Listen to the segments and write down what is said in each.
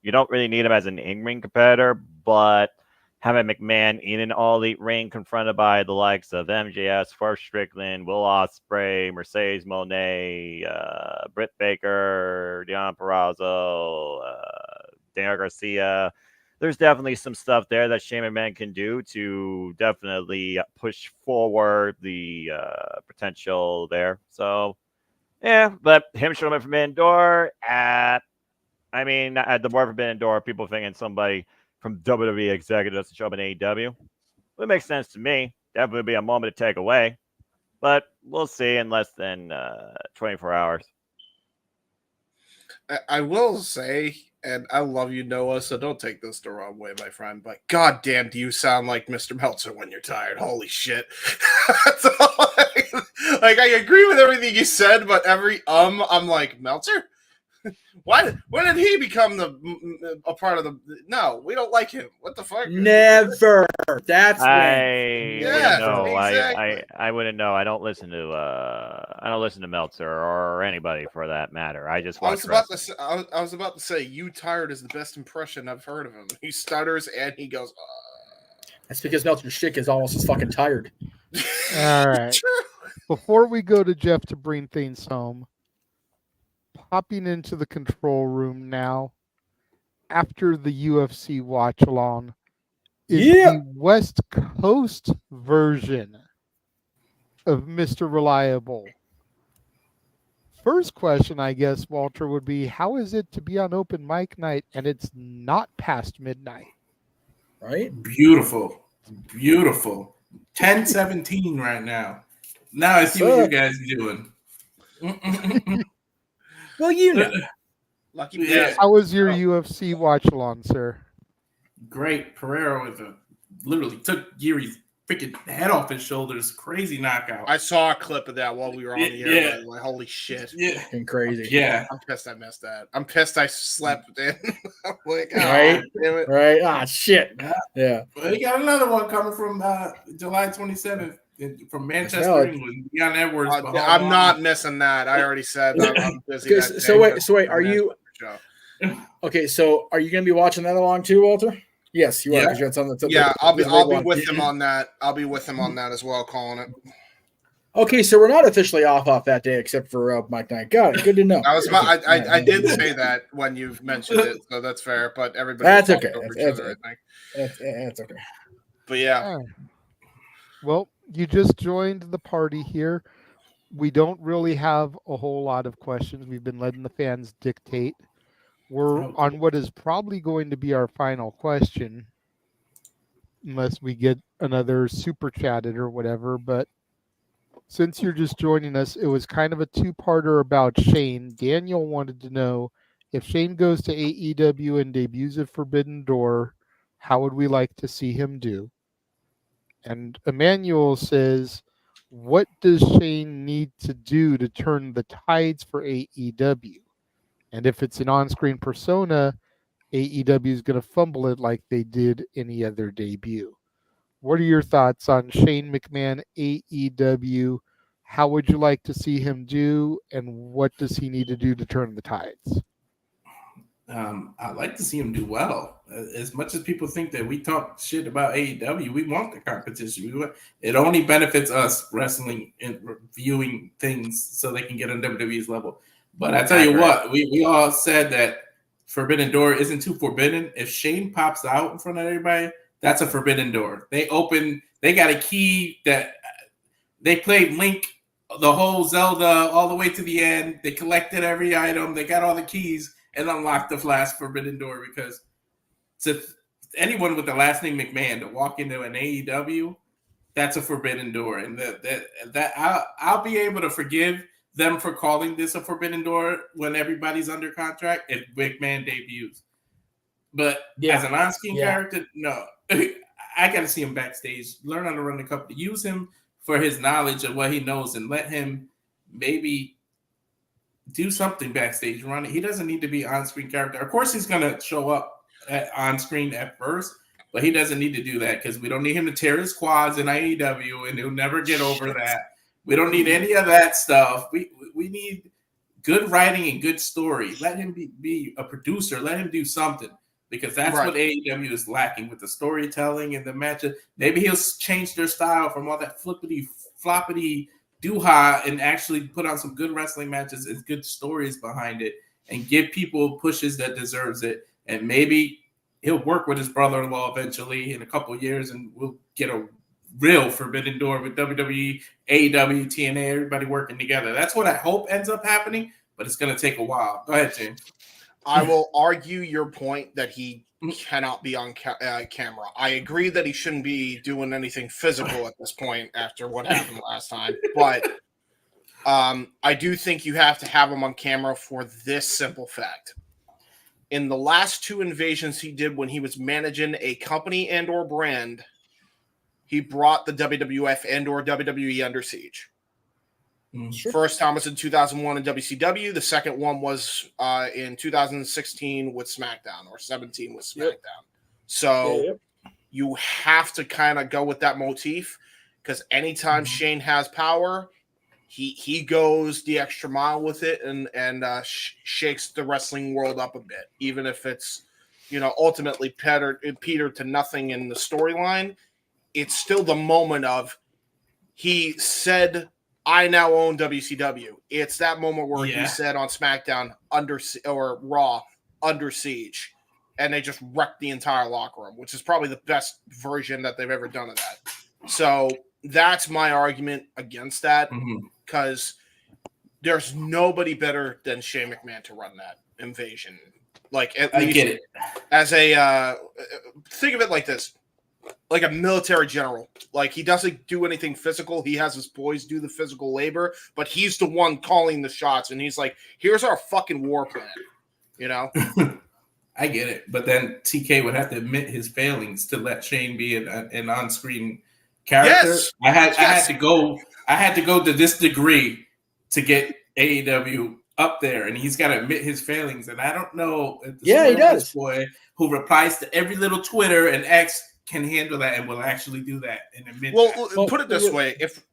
You don't really need him as an in-ring competitor, but having McMahon in an all-elite ring confronted by the likes of MJS, Swerve Strickland, Will Ospreay, Mercedes Moné, Britt Baker, Deonna Purrazzo, Daniel Garcia. There's definitely some stuff there that Shane McMahon can do to definitely push forward the potential there. So, yeah, but him showing up from Indoor at the War Forbidden Door, people thinking somebody from WWE executives to show up in AEW. It makes sense to me. Definitely be a moment to take away. But we'll see in less than 24 hours. I will say, and I love you, Noah, so don't take this the wrong way, my friend, but goddamn, do you sound like Mr. Meltzer when you're tired. Holy shit. Like, I agree with everything you said, but every I'm like, Meltzer? When did he become a part of the? No, we don't like him. What the fuck? Never. That's exactly. I wouldn't know. I don't listen to Meltzer or anybody for that matter. I just watch. I was about to say, "You tired" is the best impression I've heard of him. He stutters and he goes. That's because Meltzer's shit is almost as fucking tired. All right. Before we go to Jeff to bring things home. Popping into the control room now after the UFC watch along is the West Coast version of Mr. Reliable. First question, I guess, Walter, would be how is it to be on open mic night and it's not past midnight? Right? Beautiful. 10:17 right now. Now I see what you guys are doing. Well, you know. Lucky How was your UFC watch along, sir? Great. Pereira literally took Yuri's freaking head off his shoulders. Crazy knockout. I saw a clip of that while we were on the air. Yeah. Like, holy shit. Yeah. And crazy. Yeah. I'm pissed I missed that. I'm pissed I slept in. I'm like, right? Damn it. Right. Ah, shit. Yeah. Well, he got another one coming from July 27th. From Manchester, England, Leon Edwards. I'm not missing that. I already said I'm busy. So wait. Are you okay? So are you going to be watching that along too, Walter? Yes, you are. I'll be with him on that. I'll be with him on that as well, calling it. Okay, so we're not officially off that day except for Mike Knight. Got it. Good to know. I did say that when you mentioned it, so that's fair. But everybody, that's okay. That's okay. But yeah. Well, you just joined the party here. We don't really have a whole lot of questions. We've been letting the fans dictate. We're on what is probably going to be our final question, unless we get another super chatted or whatever. But since you're just joining us, it was kind of a two-parter about Shane. Daniel wanted to know if Shane goes to AEW and debuts at Forbidden Door, how would we like to see him do? And Emmanuel says, what does Shane need to do to turn the tides for AEW? And if it's an on-screen persona, AEW is going to fumble it like they did any other debut. What are your thoughts on Shane McMahon, AEW? How would you like to see him do? And what does he need to do to turn the tides? I'd like to see him do well. As much as people think that we talk shit about AEW, we want the competition. It only benefits us wrestling and viewing things so they can get on WWE's level. But I tell you what, we all said that Forbidden Door isn't too forbidden. If Shane pops out in front of everybody, that's a Forbidden Door. They got a key that they played Link, the whole Zelda, all the way to the end. They collected every item. They got all the keys and unlocked the last Forbidden Door, because to anyone with the last name McMahon to walk into an AEW, that's a Forbidden Door. And that I'll be able to forgive them for calling this a Forbidden Door when everybody's under contract if McMahon debuts. But as an on-screen character, no. I got to see him backstage, learn how to run the company, use him for his knowledge of what he knows, and let him maybe do something backstage. Run it. He doesn't need to be on-screen character. Of course, he's going to show up on-screen at first, but he doesn't need to do that because we don't need him to tear his quads in AEW, and he'll never get over that. We don't need any of that stuff. We need good writing and good story. Let him be a producer. Let him do something. because that's Right. what AEW is lacking with the storytelling and the matches. Maybe he'll change their style from all that flippity floppity doo-ha and actually put on some good wrestling matches and good stories behind it and give people pushes that deserves it. And maybe he'll work with his brother-in-law eventually in a couple of years, and we'll get a real Forbidden Door with WWE, AEW, TNA, everybody working together. That's what I hope ends up happening, but it's going to take a while. Go ahead, James. I will argue your point that he cannot be on camera. I agree that he shouldn't be doing anything physical at this point after what happened last time, but I do think you have to have him on camera for this simple fact. In the last 2 invasions he did when he was managing a company and or brand, he brought the WWF and or WWE under siege. Sure. First time was in 2001 in WCW. The second one was in 2016 with SmackDown, or 17 with SmackDown. So you have to kind of go with that motif, because anytime Shane has power, he goes the extra mile with it and shakes the wrestling world up a bit, even if it's, you know, ultimately Peter to nothing in the storyline. It's still the moment of, he said, I now own WCW. It's that moment where he said on SmackDown or Raw, under siege, and they just wrecked the entire locker room, which is probably the best version that they've ever done of that. So that's my argument against that, because there's nobody better than Shane McMahon to run that invasion. Like, at least get it. As a think of it like this. Like a military general. Like, he doesn't do anything physical. He has his boys do the physical labor, but he's the one calling the shots. And he's like, here's our fucking war plan. You know? I get it. But then TK would have to admit his failings to let Shane be an on-screen character. Yes. I had to go to this degree to get AEW up there, and he's got to admit his failings. And I don't know if the he does. boy who replies to every little Twitter and X can handle that and will actually do that and admit that. Well, put it this way: if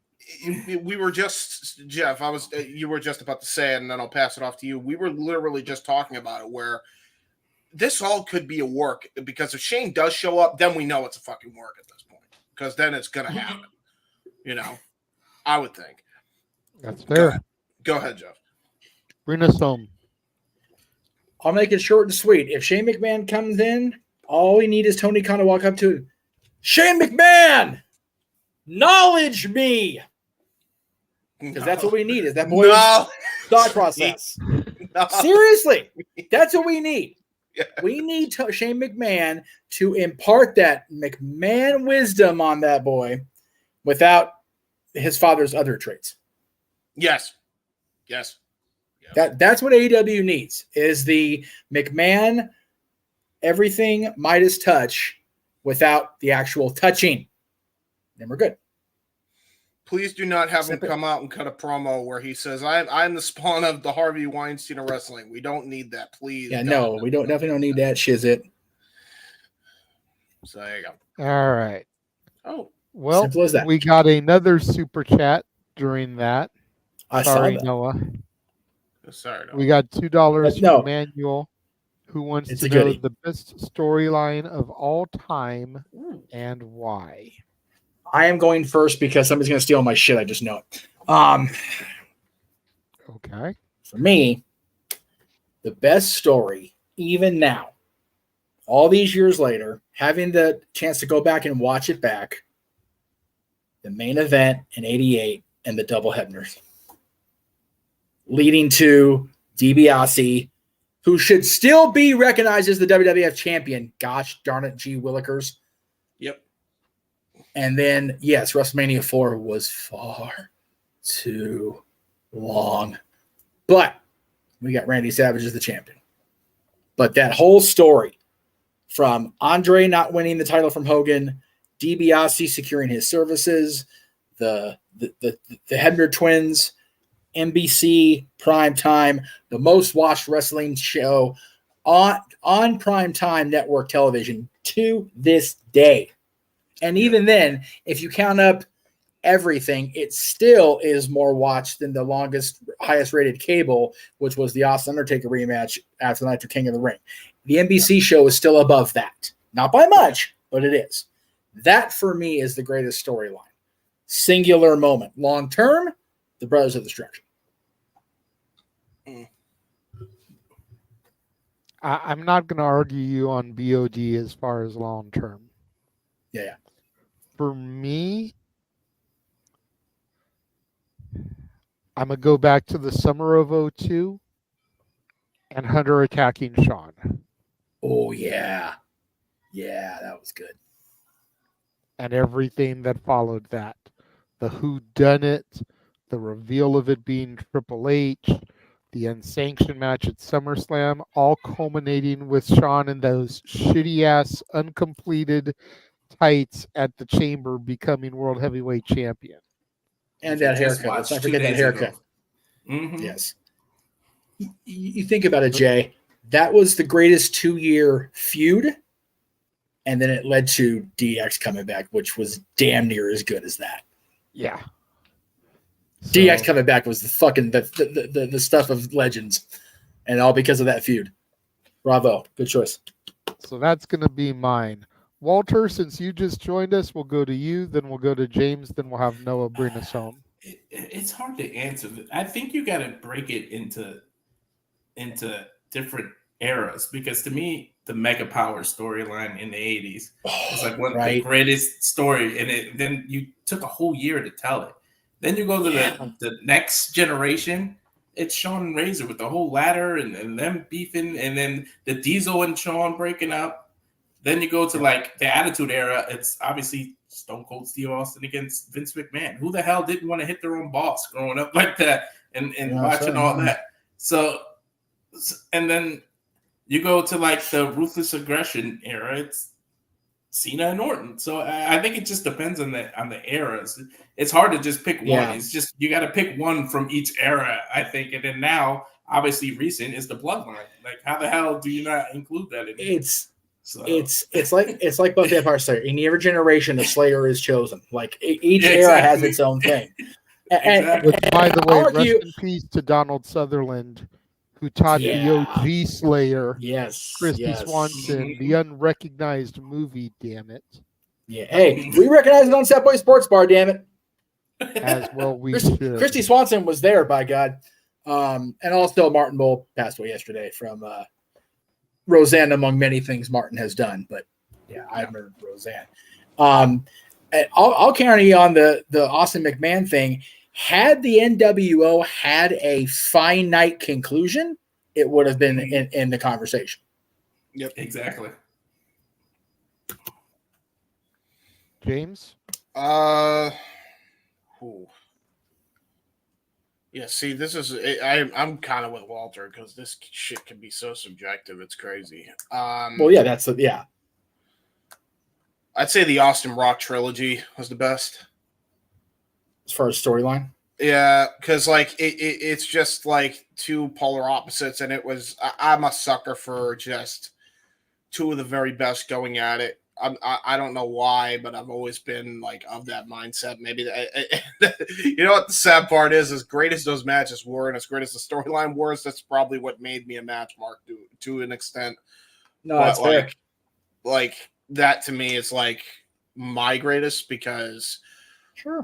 we were just, Jeff, you were just about to say it, and then I'll pass it off to you. We were literally just talking about it, where this all could be a work, because if Shane does show up, then we know it's a fucking work at this point, because then it's gonna happen. You know, I would think. That's fair. Go ahead, Jeff. Bring us home. I'll make it short and sweet. If Shane McMahon comes in, all we need is Tony Khan to walk up to Shane McMahon, knowledge me. Because that's what we need, is that boy's thought process. No. Seriously, that's what we need. Yeah. We need Shane McMahon to impart that McMahon wisdom on that boy without his father's other traits. Yes. That's what AEW needs, is the McMahon everything Midas touch without the actual touching. Then we're good. Please do not have him come out and cut a promo where he says, I'm the spawn of the Harvey Weinstein of wrestling. We don't need that, please. Yeah, no, we definitely don't need that shizit. So there you go. All right. Oh, well, simple as that. We got another super chat during that. I Sorry, saw that. Noah. Sorry. We got $2 No. from Manuel, who wants It's to a know goodie. the best storyline of all time and why. I am going first because somebody's going to steal my shit. I just know it. Okay. For me, the best story, even now, all these years later, having the chance to go back and watch it back, the main event in '88 and the double headers, leading to DiBiase, who should still be recognized as the WWF champion. Gosh darn it, G. Willikers. Yep. And then, yes, WrestleMania 4 was far too long. But we got Randy Savage as the champion. But that whole story, from Andre not winning the title from Hogan, DiBiase securing his services, the Hebner twins, NBC primetime, the most watched wrestling show on primetime network television to this day. And even then, if you count up everything, it still is more watched than the highest rated cable, which was the Austin Undertaker rematch after the night for King of the Ring. The NBC show is still above that. Not by much, but it is. That, for me, is the greatest storyline. Singular moment. Long term, the Brothers of Destruction. I'm not going to argue you on BOD as far as long term. Yeah. For me, I'm going to go back to the summer of 2002 and Hunter attacking Sean. Oh, yeah. Yeah, that was good. And everything that followed that. The whodunit, the reveal of it being Triple H, the unsanctioned match at SummerSlam, all culminating with Sean in those shitty-ass, uncompleted tights at the Chamber becoming World Heavyweight Champion. And that Just haircut. Let's not watched forget 2 that days haircut. ago. Mhm. Yes. You think about it, Jay. That was the greatest 2-year feud. And then it led to DX coming back, which was damn near as good as that. Yeah. DX coming back was the fucking the stuff of legends, and all because of that feud. Bravo, good choice. So that's going to be mine. Walter, since you just joined us, we'll go to you, then we'll go to James, then we'll have Noah bring us home. It's hard to answer. I think you got to break it into different eras, because to me, the Mega Power storyline in the 80s was like one of the greatest story, and then you took a whole year to tell it. Then you go to the next generation. It's Sean and Razor with the whole ladder and them beefing, and then the Diesel and Sean breaking up. Then you go to like the Attitude Era. It's obviously Stone Cold Steve Austin against Vince McMahon. Who the hell didn't want to hit their own boss growing up like that and watching all that? So, and then you go to like the Ruthless Aggression era. It's Cena and Orton. So I think it just depends on the eras. It's hard to just pick one. It's just you got to pick one from each era, I think. And then now, obviously, recent is the Bloodline. Like, how the hell do you not include that in it? It's like both Empire Slayer. In every generation, a Slayer is chosen. Like each era has its own thing. Which, by the way, rest in peace to Donald Sutherland, who taught the OG Slayer, Christy Swanson, the unrecognized movie, damn it. Yeah, hey, we recognize it on Set Boy Sports Bar, damn it. As well we should. Christy Swanson was there, by God. And also Martin Mull passed away yesterday from Roseanne, among many things Martin has done. But yeah, I remember Roseanne. I'll carry you on the Austin McMahon thing. Had the NWO had a finite conclusion, it would have been in the conversation. Yep, exactly. James? Yeah, see, this is I'm kind of with Walter because this shit can be so subjective. It's crazy. Well, yeah, I'd say the Austin Rock trilogy was the best. As far as storyline? Yeah, because like it's just like two polar opposites, and I'm a sucker for just two of the very best going at it. I don't know why, but I've always been like of that mindset. Maybe you know what the sad part is? As great as those matches were, and as great as the storyline was, that's probably what made me a match mark to an extent. No, that's fair. Like that to me is like my greatest because,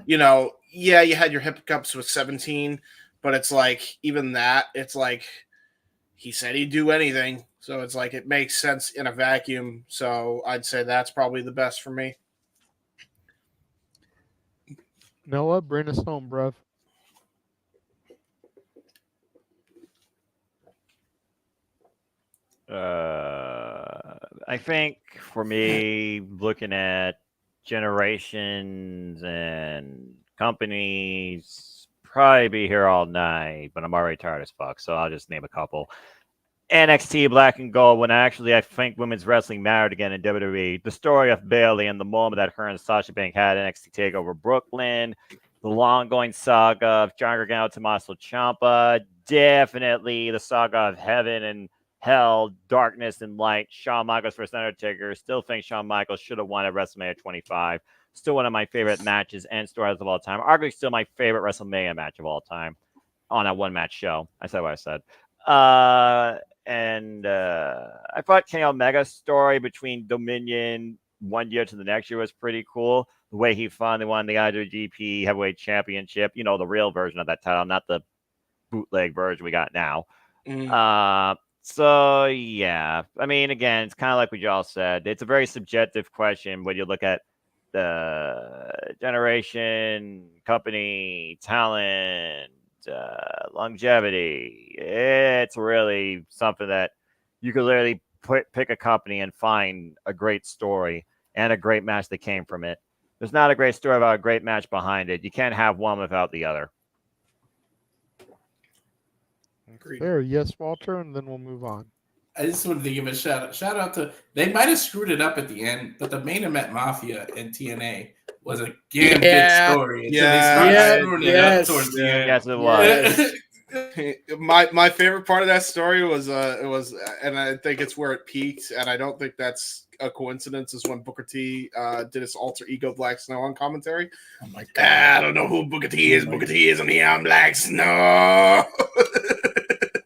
you had your hiccups with 17, but it's like even that, it's like he said he'd do anything. So it's like it makes sense in a vacuum. So I'd say that's probably the best for me. Noah, bring us home, bruv. I think for me, looking at generations and companies, probably be here all night, but I'm already tired as fuck, so I'll just name a couple. NXT Black and Gold, when I think women's wrestling mattered again in WWE. The story of Bayley and the moment that her and Sasha Banks had NXT TakeOver Brooklyn. The long-going saga of John Gargano, Tommaso Ciampa. Definitely the saga of Heaven and Hell, Darkness and Light. Shawn Michaels versus Undertaker. Still think Shawn Michaels should have won at WrestleMania 25. Still one of my favorite matches and stories of all time. Arguably still my favorite WrestleMania match of all time on a one-match show. I said what I said. And I thought Kenny Omega's story between Dominion 1 year to the next year was pretty cool. The way he finally won the IWGP Heavyweight Championship, the real version of that title, not the bootleg version we got now. So yeah, I mean, again, it's kind of like what y'all said. It's a very subjective question when you look at the generation, company, talent, longevity. It's really something that you could literally pick a company and find a great story and a great match that came from it. There's not a great story about a great match behind it. You can't have one without the other. There, yes, Walter, and then we'll move on. I just wanted to give a shout out to. They might have screwed it up at the end, but the main event Mafia and TNA was a damn good story. Until they started screwing it up towards the end. Yes, it was. My favorite part of that story was and I think it's where it peaked, and I don't think that's a coincidence, is when Booker T did his alter ego Black Snow on commentary. Oh my God. I don't know who Booker T is. Booker T is on the I'm Black Snow.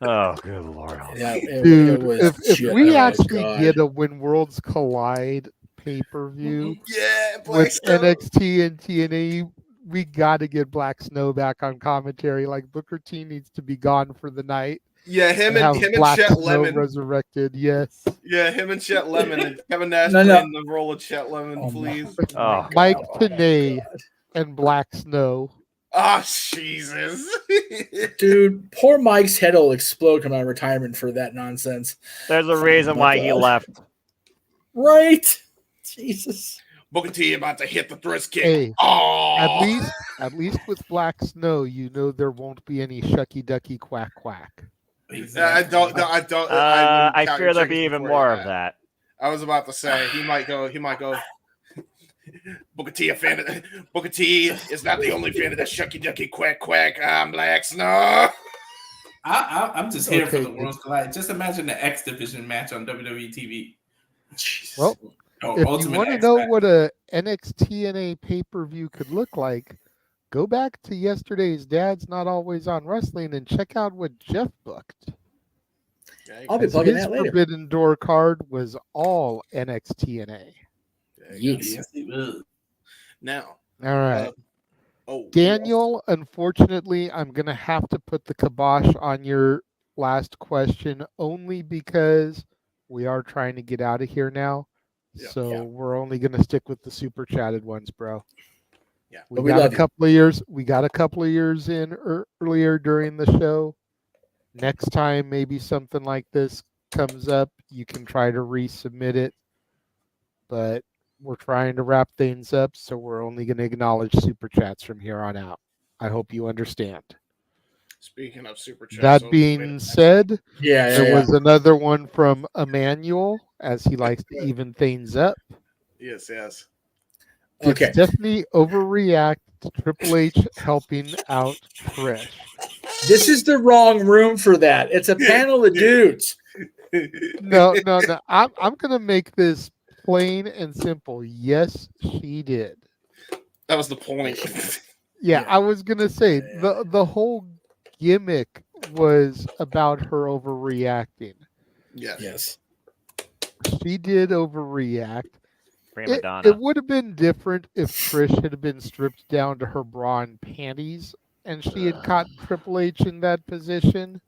Oh, good Lord. Yeah, Dude, it was if we oh, actually God. get a When Worlds Collide pay-per-view Yeah, Black with Snow. NXT and TNA, we got to get Black Snow back on commentary. Like, Booker T needs to be gone for the night. Yeah, him and have Black Chet Snow Lemon. resurrected, yes. Yeah, him and Chet Lemon, and Kevin Nash No. playing the role of Chet Lemon, Oh, please. Oh, Mike Oh, Tenay God. and Black Snow. Oh, Jesus. Dude, poor Mike's head will explode coming out of retirement for that nonsense. there's a reason my why he God. left. Right? Jesus. Booker T about to hit the thrust kick. Hey, Oh, at least with Black Snow, there won't be any shucky ducky quack quack. I don't. I I fear there'll be even more of that. I was about to say he might go. Booker T, a fan of Booker T is not the only fan of that shucky ducky quack quack. I'm Black Snow. I'm just here for Okay, the Worlds Collide. Just imagine the X Division match on WWE TV. Jesus. Well, Oh, if you Ultimate want to X know match. what a NXT pay-per-view could look like, go back to yesterday's Dad's Not Always on Wrestling and check out what Jeff booked. I'll be plugging His that later. Forbidden Door card was all NXT. Yes. Yes, it will. Now, All right. oh, Daniel, unfortunately, I'm going to have to put the kibosh on your last question only because we are trying to get out of here now. Yeah. So Yeah. we're only going to stick with the super chatted ones, bro. Yeah. But We we got a love you. couple of years. We got a couple of years in earlier during the show. Next time, maybe something like this comes up, you can try to resubmit it. But we're trying to wrap things up, so we're only going to acknowledge super chats from here on out. I hope you understand. speaking of super chat, That so being said, Yeah, there was another one from Emmanuel, as he likes to even things up. yes. Did Okay. Stephanie overreact to Triple H helping out Trish? This is the wrong room for that. It's a panel of dudes. No. I'm gonna make this plain and simple. Yes, she did. That was the point. Yeah, Yeah. I was gonna say the whole gimmick was about her overreacting. Yes. Yes. She did overreact. Prima donna. It would have been different if Trish had been stripped down to her bra and panties and she had caught Triple H in that position.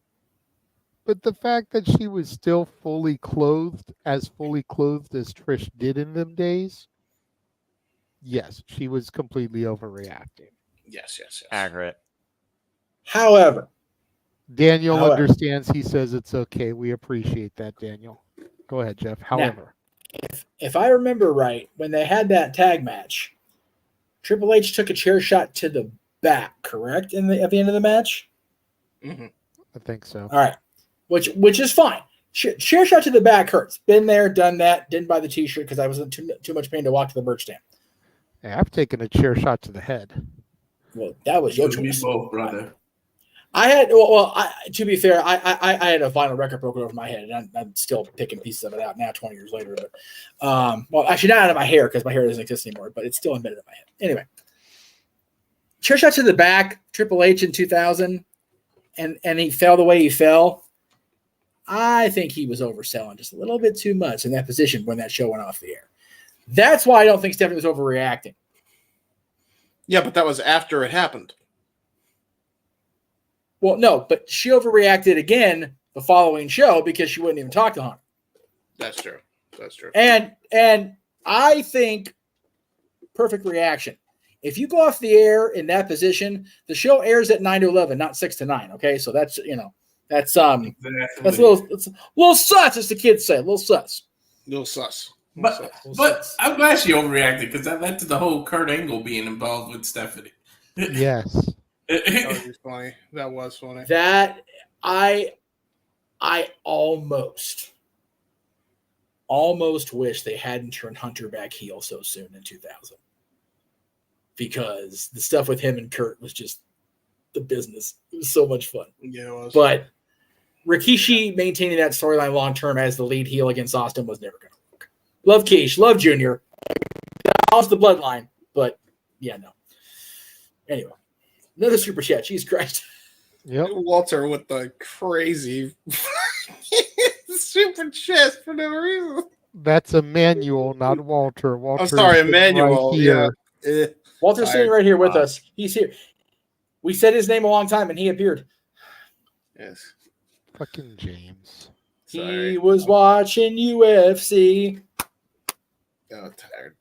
But the fact that she was still fully clothed as Trish did in them days, yes, she was completely overreacting. Yes. Accurate. However, Daniel However. understands. He says it's okay. We appreciate that, Daniel. Go ahead, Jeff. However, if I remember right, when they had that tag match, Triple H took a chair shot to the back, correct? At the end of the match? Mm-hmm. I think so. All right. Which is fine. Chair shot to the back hurts. Been there, done that. Didn't buy the t-shirt because I was in too much pain to walk to the merch stand. Hey, I've taken a chair shot to the head. Well, that was your You and me choice. both, brother. I had to be fair, I had a vinyl record broken over my head, and I'm still picking pieces of it out now, 20 years later. But well, actually not out of my hair because my hair doesn't exist anymore, but it's still embedded in my head. Anyway, chair shot to the back, Triple H in 2000, and he fell the way he fell. I think he was overselling just a little bit too much in that position when that show went off the air. That's why I don't think Stephanie was overreacting. Yeah, but that was after it happened. Well, no, but she overreacted again the following show because she wouldn't even talk to Hunter. That's true. That's true. And I think perfect reaction. If you go off the air in that position, the show airs at 9 to 11, not 6 to 9. Okay, so that's that's a little sus, as the kids say, a little sus. Little sus. But I'm glad she overreacted because that led to the whole Kurt Angle being involved with Stephanie. Yes. That was funny. That was funny. That I almost wish they hadn't turned Hunter back heel so soon in 2000. Because the stuff with him and Kurt was just the business. It was so much fun. Yeah, it was. But Rikishi maintaining that storyline long term as the lead heel against Austin was never going to work. Love Keish, love Junior. Lost the bloodline, but yeah, no. Anyway, another super chat. Jesus Christ. Yep. Walter with the crazy super chest for no reason. That's Emmanuel, not Walter. Walter. I'm sorry, Emmanuel. Right Yeah. Walter's sitting right here with us. He's here. We said his name a long time, and he appeared. Yes. Fucking James. Sorry. He was watching UFC. I'm tired.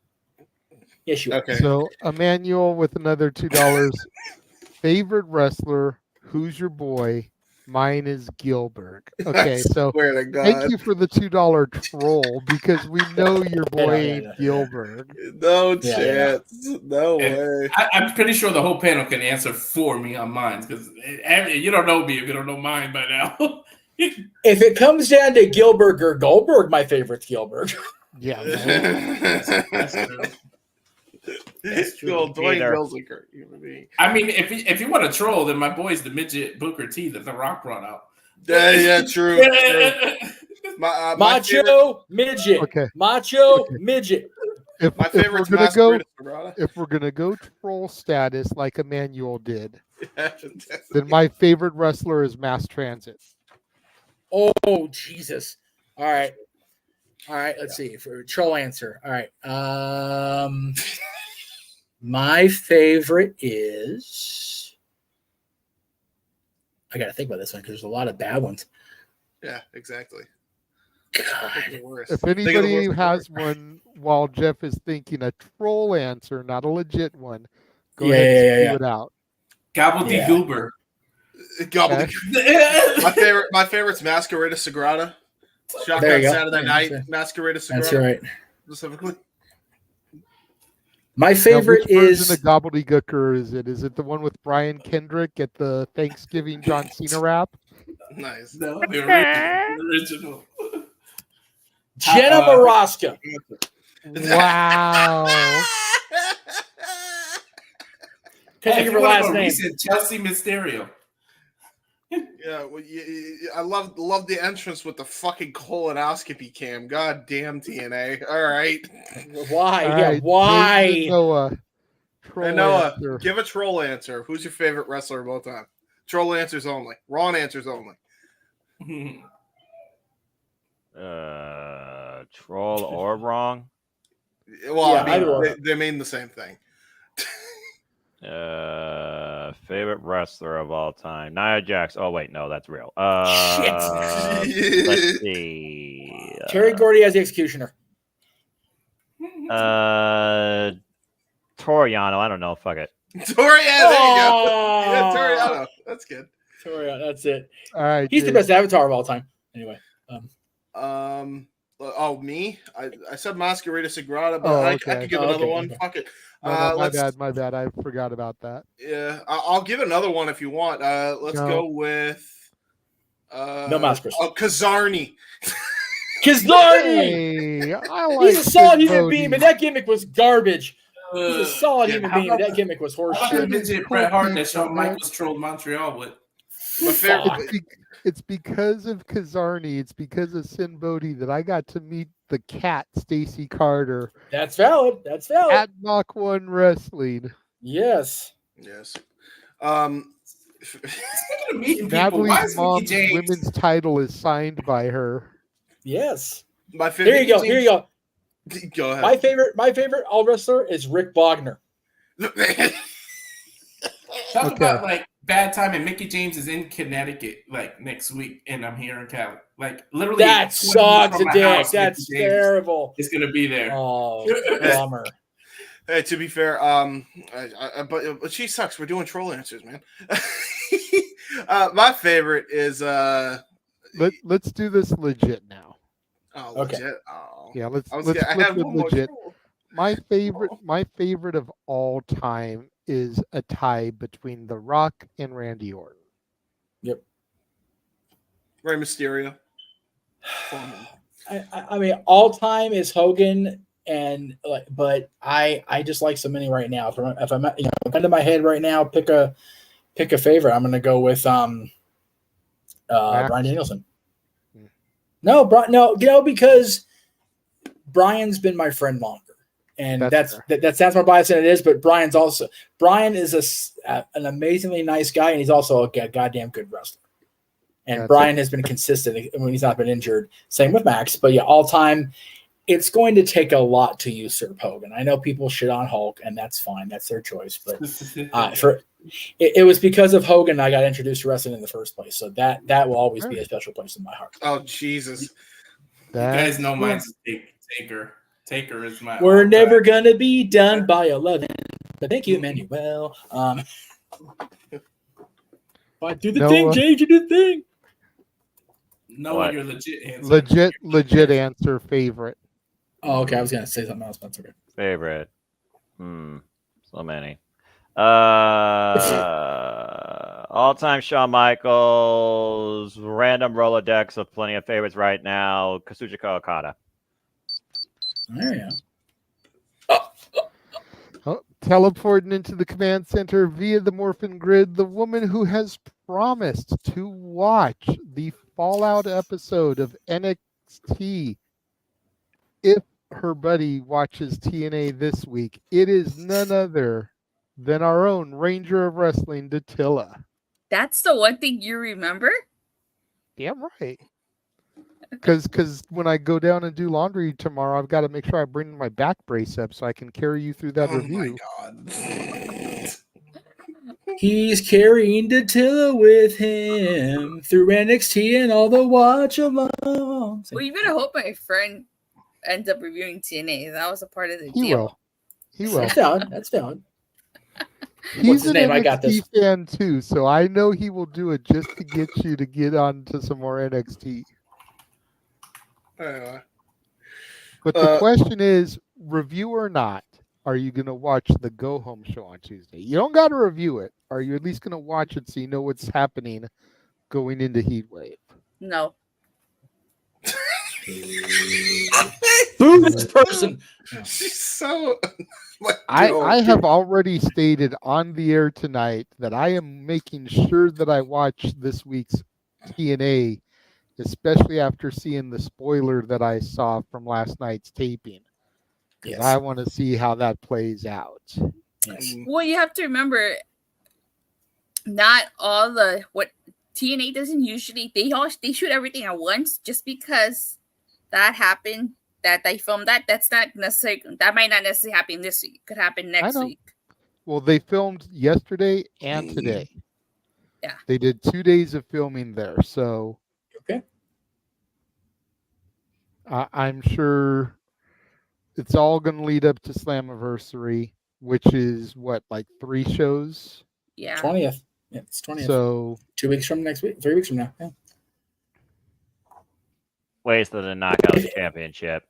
Yes, you are. Okay. So Emmanuel with another $2. Favorite wrestler? Who's your boy? Mine is Gilbert. Okay, I so swear to God. thank you for the $2 troll because we know your boy Yeah. ain't Gilbert. No Yeah. chance. No way. I'm pretty sure the whole panel can answer for me on mine because you don't know me if you don't know mine by now. If it comes down to Gilbert or Goldberg, my favorite's Gilbert. Yeah. man. That's true. That's true. Well, Dwayne Either. Bill's a great human being. I mean, if you want to troll, then my boy's the midget Booker T that The Rock brought out. Yeah, true. My Macho favorite, midget. Okay. Macho Okay. midget. If, my if we're favorite's gonna go, Masquerade Sagrada. if we're gonna go troll status like Emmanuel did, Yeah, then my favorite wrestler is Mass Transit. Oh, Jesus. All right. Let's see. For troll answer. All right. My favorite is. I got to think about this one because there's a lot of bad ones. yeah, exactly. God. The worst. If Think of the anybody worst has one while Jeff is thinking a troll answer, not a legit one, go Yeah, ahead and yeah. spew it out. Gobbledygoober. Gobbledygook. My favorite's Masquerade Sagrada. There Shotgun you go. Saturday Night. That's Masquerade Sagrada. That's right. Specifically. My Now, favorite which version is. of Gobbledygooker is it? Is it the one with Brian Kendrick at the Thanksgiving John Cena rap? Nice. No, the original. Jenna Maraska. Wow. Can't think of her last name. Chelsea Mysterio. Yeah, well, I love the entrance with the fucking colonoscopy cam. God damn TNA. All right. Why? All Yeah, right, why? Jason Noah, troll And Noah, answer. give a troll answer. Who's your favorite wrestler of all time? Troll answers only. Wrong answers only. Troll or wrong? Well, Yeah, I either or. mean, they mean the same thing. Favorite wrestler of all time? Nia Jax. Oh wait, no, that's real. Let's see. Terry Gordy as the executioner. Toriano. I don't know. Fuck it. Toriano, there you go. Oh! Yeah, Toriano. That's good. Toriano, that's it. All right, He's the Jason. best avatar of all time. Anyway. Oh, me? I said Masquerade Sagrada, but Oh, I okay. could give Oh, another okay, one. okay. Fuck it. Oh, no, Let's. my bad. I forgot about that. Yeah, I'll give another one if you want. Let's No. go with. No maskers. Oh, Kazarni. Kazarni! Hey, I like He's a solid Sid human being, Bodie. but that gimmick was garbage. He's a solid Yeah, human how being, but about that gimmick was How about horseshit. the midget Bret Hart that Shawn Michaels trolled Montreal with? My favorite. It's because of Kazarni. It's because of Sin Bodhi that I got to meet the cat, Stacy Carter, That's valid. That's valid. at Mach 1 Wrestling. Yes. Yes. Speaking of meeting people, why Natalie's is Mickey mom's James? women's title is signed by her. Yes. My favorite. Here you go. Here you go. Go ahead. My favorite all wrestler is Rick Bogner. Talk Okay. about like bad timing. Mickey James is in Connecticut like next week, and I'm here in Cali. Like literally, That 20 sucks from a my dick. house, That's Mickey James terrible. is gonna be there. Oh, bummer. Hey, to be fair, but she sucks. We're doing troll answers, man. My favorite is Let's do this legit now. oh, Okay. legit. Oh, Yeah, let's I flip had it one more legit. troll. My favorite of all time is a tie between The Rock and Randy Orton. Rey Mysterio. I mean, all time is Hogan, but I just like so many right now. If I'm gun to my head right now, pick a favorite. I'm gonna go with Max? Bryan Danielson. Hmm. No, because Brian's been my friend longer, and That's that sounds more biased than it is. But Brian is an amazingly nice guy, and he's also a goddamn good wrestler. And That's Brian has been consistent when he's not been injured. Same with Max, but yeah, all time. It's going to take a lot to usurp Hogan. I know people shit on Hulk, and that's fine. That's their choice. But it was because of Hogan I got introduced to wrestling in the first place. So that will always be a special place in my heart. Oh Jesus! You guys know mine's Taker. Taker is my. We're all-time. never gonna be done by 11. But thank you, Emmanuel. But do the No, thing, Jay. Do the thing. No, What? your legit answer. Legit answer favorite. Oh, okay. I was gonna say something else, but that's okay. Favorite. So many. All-time Shawn Michaels. Random Rolodex of plenty of favorites right now. Kazuchika Okada. There you go. Oh, teleporting into the command center via the Morphin Grid, the woman who has promised to watch the Fallout episode of NXT if her buddy watches TNA this week. It is none other than our own Ranger of Wrestling, Datilla. That's the one thing you remember? Damn right. Because when I go down and do laundry tomorrow, I've got to make sure I bring my back brace up so I can carry you through that Oh review. my God! He's carrying Datilla with him through NXT and all the watch alongs. Well, you better hope my friend ends up reviewing TNA. That was a part of the He deal. will. He will. That's valid. That's valid. He's his an name? I got this. NXT fan too, so I know he will do it just to get you to get on to some more NXT. Anyway. But the question is, review or not, are you going to watch the Go Home show on Tuesday? You don't got to review it. Are you at least going to watch it so you know what's happening going into Heatwave? No. Boo this person. She's so. I have already stated on the air tonight that I am making sure that I watch this week's TNA, especially after seeing the spoiler that I saw from last night's taping. Yes. I want to see how that plays out. Yes. Well, you have to remember, not all the what TNA doesn't usually they shoot everything at once just because that happened. That they filmed that's not necessarily that might not necessarily happen this week. It could happen next know. week. Well, they filmed yesterday and today. Yeah. They did 2 days of filming there. So Okay. I'm sure it's all going to lead up to Slammiversary, which is what, like 3 shows? Yeah. 20th. Yeah, it's 20th. So 2 weeks from next week. 3 weeks from now. Yeah. Waste of the Knockouts Championship.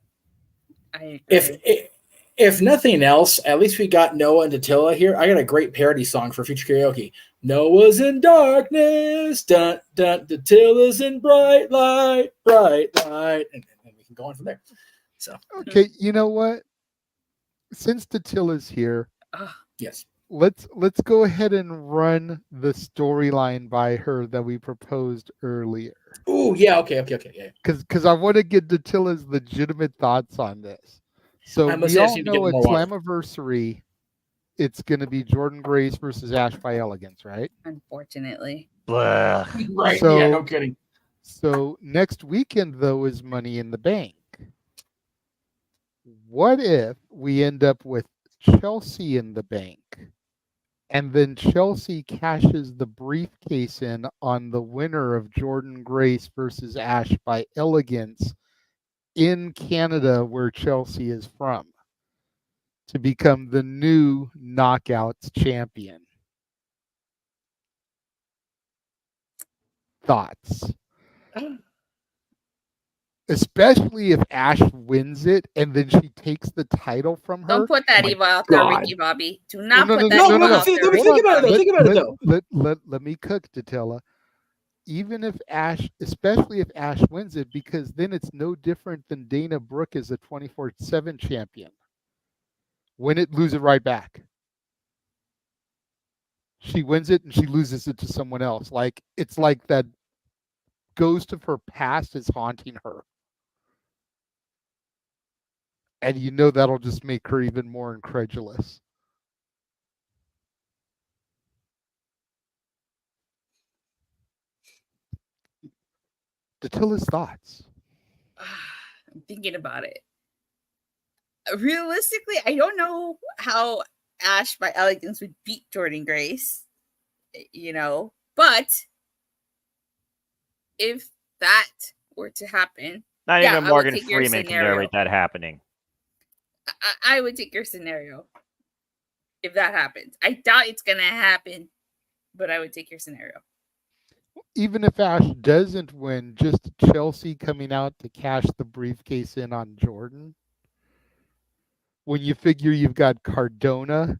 I agree. If nothing else, at least we got Noah and Datilla here. I got a great parody song for future karaoke. Noah's in darkness, dun dun. Datilla's in bright light, and we can go on from there. So okay, you know what? Since Datilla's here, yes, let's go ahead and run the storyline by her that we proposed earlier. oh yeah, okay, yeah. Because I want to get Datilla's legitimate thoughts on this. So I must we ask all you to get know at more water. Slammiversary it's going to be Jordan Grace versus Ash by Elegance, right? Unfortunately. Blah. Right. So- yeah, no kidding. So next weekend, though, is Money in the Bank. What if we end up with Chelsea in the bank, and then Chelsea cashes the briefcase in on the winner of Jordan Grace versus Ash by Elegance in Canada, where Chelsea is from, to become the new Knockouts champion? Thoughts? Especially if Ash wins it and then she takes the title from her. Don't put that my evil out there, God. Ricky Bobby. Do not no, put no, that no, evil no, no. out See, there. let me Ricky think about it, though. Bobby. Think about it, though. Let me cook, Datella. Even if Ash, especially if Ash wins it, because then it's no different than Dana Brooke as a 24/7 champion. Win it, lose it right back. She wins it and she loses it to someone else. Like, it's like that ghost of her past is haunting her. And you know that'll just make her even more incredulous. Datilla's thoughts. I'm thinking about it. Realistically, I don't know how Ash by Elegance would beat Jordan Grace, but if that were to happen, Not Yeah, even I would Morgan take your Freeman can scenario. narrate that happening. I would take your scenario if that happens. I doubt it's going to happen, but I would take your scenario. Even if Ash doesn't win, just Chelsea coming out to cash the briefcase in on Jordan. When you figure you've got Cardona,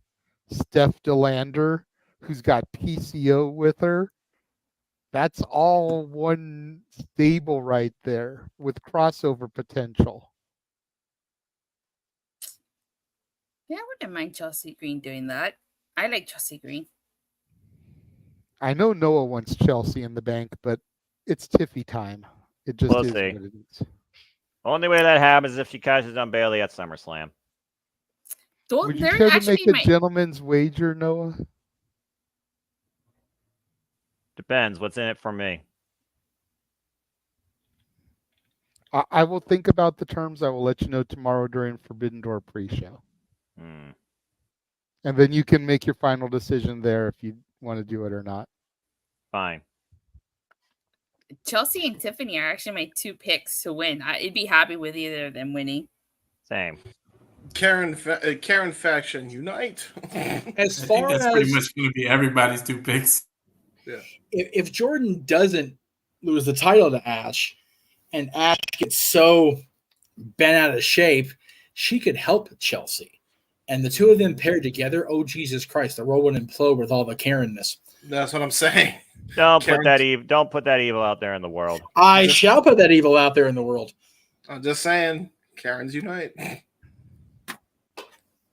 Steph DeLander, who's got PCO with her, that's all one stable right there with crossover potential. Yeah, I wouldn't mind Chelsea Green doing that. I like Chelsea Green. I know Noah wants Chelsea in the bank, but it's Tiffy time. It just We'll is see. what it is. Only way that happens is if she cashes on Bailey at SummerSlam. Don't, Would you there care to actually make a might. gentleman's wager, Noah? Depends. What's in it for me? I will think about the terms. I will let you know tomorrow during Forbidden Door pre-show. Hmm. And then you can make your final decision there if you want to do it or not. Fine. Chelsea and Tiffany are actually my two picks to win. I'd be happy with either of them winning. Same. Karen faction unite. As I think far that's as pretty much going to be everybody's two picks. if Jordan doesn't lose the title to Ash, and Ash gets so bent out of shape, she could help Chelsea. And the two of them paired together, oh Jesus Christ, the world would implode with all the Karenness. That's what I'm saying. Don't Karen- put that evil. Don't put that evil out there in the world. I Just- shall put that evil out there in the world. I'm just saying, Karens unite.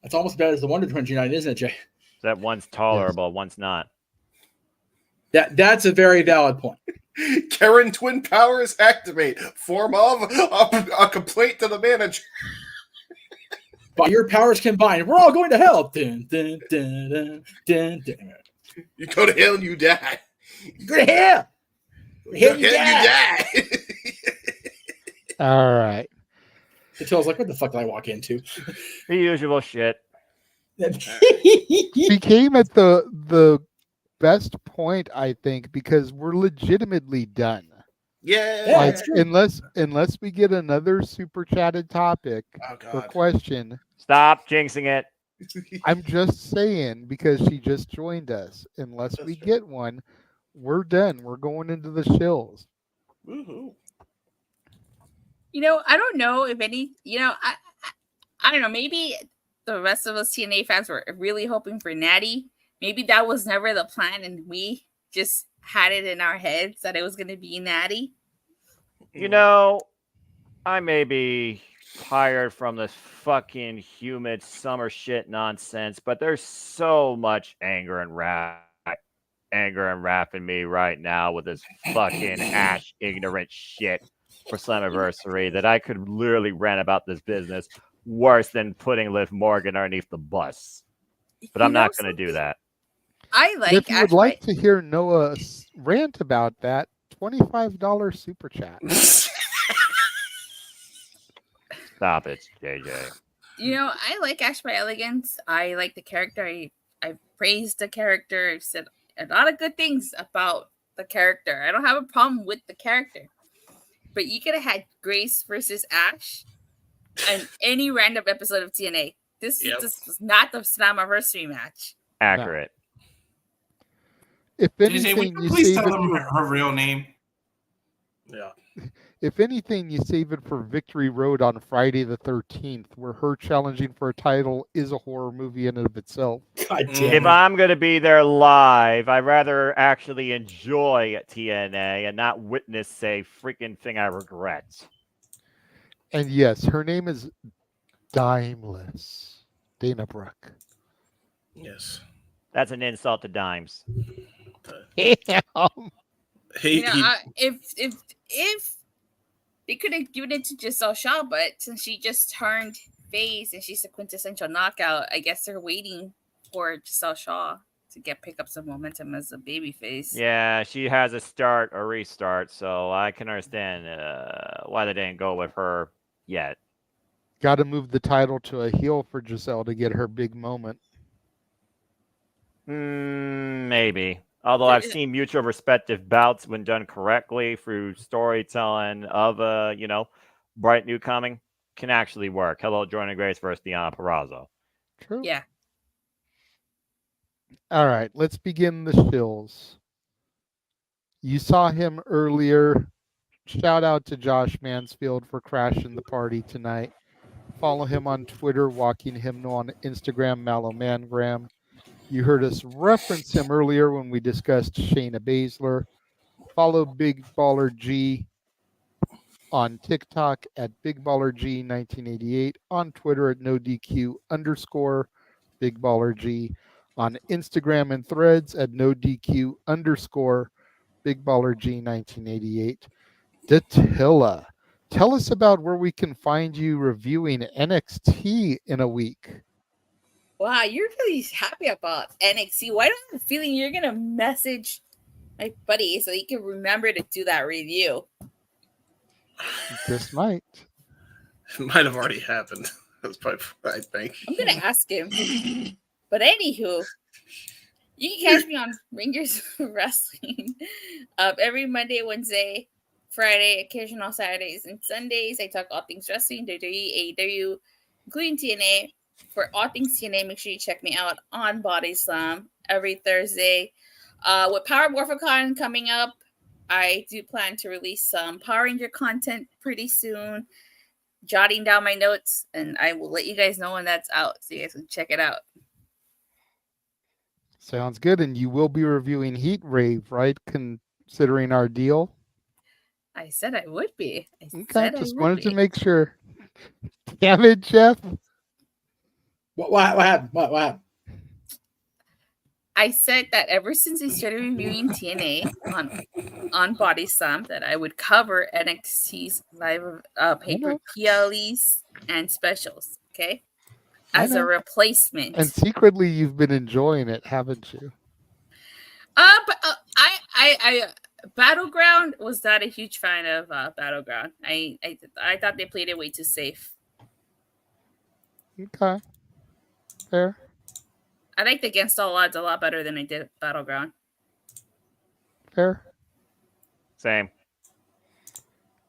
That's almost as bad as the Wonder Twins United, isn't it, Jay? That one's tolerable, one's not. That's a very valid point. Karen twin powers activate. Form of a complaint to the manager. By your powers combined, we're all going to hell. Dun, dun, dun, dun, dun, dun. You go to hell and you die. Go to hell. Go to hell, You you die. All right. Patel's like, what the fuck did I walk into? The usual shit. She came at the best point, I think, because we're legitimately done. Yeah. Yeah, Like, it's true. unless we get another super chatted topic Oh or God. question, Stop jinxing it. I'm just saying because she just joined us. Unless That's we true. get one, we're done. We're going into the shills. Woohoo. I don't know if any, I don't know. Maybe the rest of us TNA fans were really hoping for Natty. Maybe that was never the plan, and we just had it in our heads that it was going to be Natty. You know, I may be tired from this fucking humid summer shit nonsense, but there's so much anger and wrath in me right now with this fucking Ash ignorant shit for Slammiversary that I could literally rant about this business worse than putting Liv Morgan underneath the bus. but I'm You know not going to do something? that. I And like if you would Ash like to hear Noah rant about that, $25 super chat. Stop it, JJ. I like Ash by Elegance. I like the character. I praised the character. I've said a lot of good things about the character. I don't have a problem with the character. But you could have had Grace versus Ash in any random episode of TNA. This was not the Slammiversary match. Accurate. If JJ, would anything, you you please save tell it them for, her real name? Yeah. if anything, you save it for Victory Road on Friday the 13th, where her challenging for a title is a horror movie in and of itself. God Mhm. damn If it. I'm going to be there live, I'd rather actually enjoy TNA and not witness a freaking thing I regret. And yes, her name is Dimeless. Dana Brooke. Yes. That's an insult to dimes. He, If they could have given it to Giselle Shaw, but since she just turned face and she's a quintessential knockout, I guess they're waiting for Giselle Shaw to pick up some momentum as a babyface. Yeah, she has a restart, so I can understand why they didn't go with her yet. Got to move the title to a heel for Giselle to get her big moment. Maybe. Although I've seen mutual respective bouts when done correctly through storytelling of bright new coming can actually work. Hello, Jordan Grace versus Deonna Purrazzo. True. Yeah. All right, let's begin the shills. You saw him earlier. Shout out to Josh Mansfield for crashing the party tonight. Follow him on Twitter, Walking Hymnal, on Instagram, Mallow Mangram. You heard us reference him earlier when we discussed Shayna Baszler. Follow Big Baller G on TikTok at Big Baller G 1988, on Twitter at NoDQ_ Big Baller G, on Instagram and Threads at NoDQ_ Big Baller G 1988. Datilla, tell us about where we can find you reviewing NXT in a week. Wow, you're really happy about NXT. Why do I have a feeling you're gonna message my buddy so he can remember to do that review? This might. It might have already happened. That's probably what I think. I'm gonna ask him. But anywho, you can catch me on Ringers Wrestling every Monday, Wednesday, Friday, occasional Saturdays, and Sundays. I talk all things wrestling, WWE, AEW, including TNA. For all things TNA, make sure you check me out on Body Slam every Thursday. With Power Morphicon coming up, I do plan to release some Power Ranger content pretty soon. Jotting down my notes, and I will let you guys know when that's out, so you guys can check it out. Sounds good. And you will be reviewing Heat Rave, right? Considering our deal. I said I would be. Okay, just wanted to make sure. Damn it, Jeff. What happened? What happened? I said that ever since I started reviewing TNA on Body Slam, that I would cover NXT's live paper PLEs and specials, okay? As a replacement. And secretly, you've been enjoying it, haven't you? But I Battleground was not a huge fan of Battleground. I thought they played it way too safe. Okay. Fair. I liked Against All Odds a lot better than I did Battleground. Fair. Same.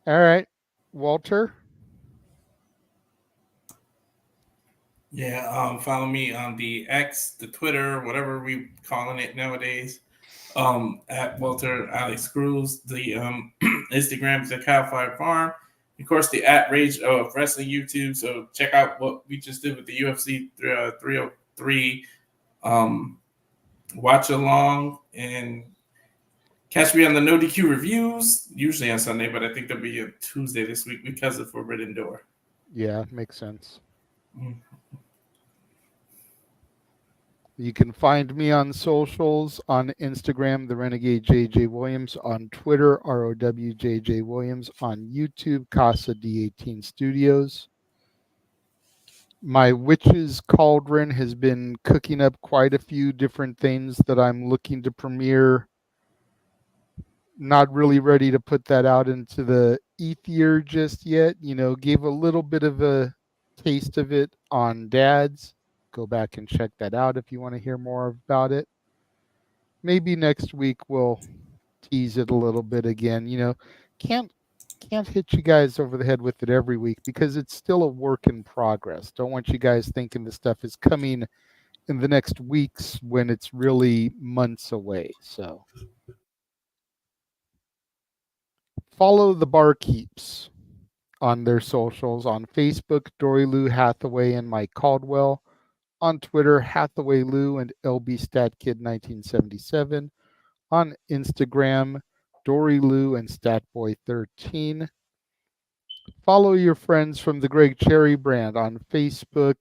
All right. Walter? Yeah, follow me on the X, the Twitter, whatever we calling it nowadays. At Walter Alex Cruz. The Instagram is at Cowfire Farm. Of course, the at Rage of Wrestling YouTube. So check out what we just did with the UFC 303 watch along, and catch me on the No DQ reviews, usually on Sunday, but I think there'll be a Tuesday this week because of Forbidden Door. Yeah, makes sense. You can find me on socials, on Instagram, The Renegade JJ Williams, on Twitter, ROWJJ Williams, on YouTube, Casa D18 Studios. my witch's cauldron has been cooking up quite a few different things that I'm looking to premiere. Not really ready to put that out into the ether just yet. Gave a little bit of a taste of it on Dad's. Go back and check that out if you want to hear more about it. Maybe next week we'll tease it a little bit again. Can't hit you guys over the head with it every week because it's still a work in progress. Don't want you guys thinking the stuff is coming in the next weeks when it's really months away. So follow the Barkeeps on their socials. On Facebook, Dory Lou Hathaway and Mike Caldwell. On Twitter, Hathaway Lou and LB StatKid 1977. On Instagram, Dory Lou and Statboy 13. Follow your friends from the Greg Cherry brand on Facebook,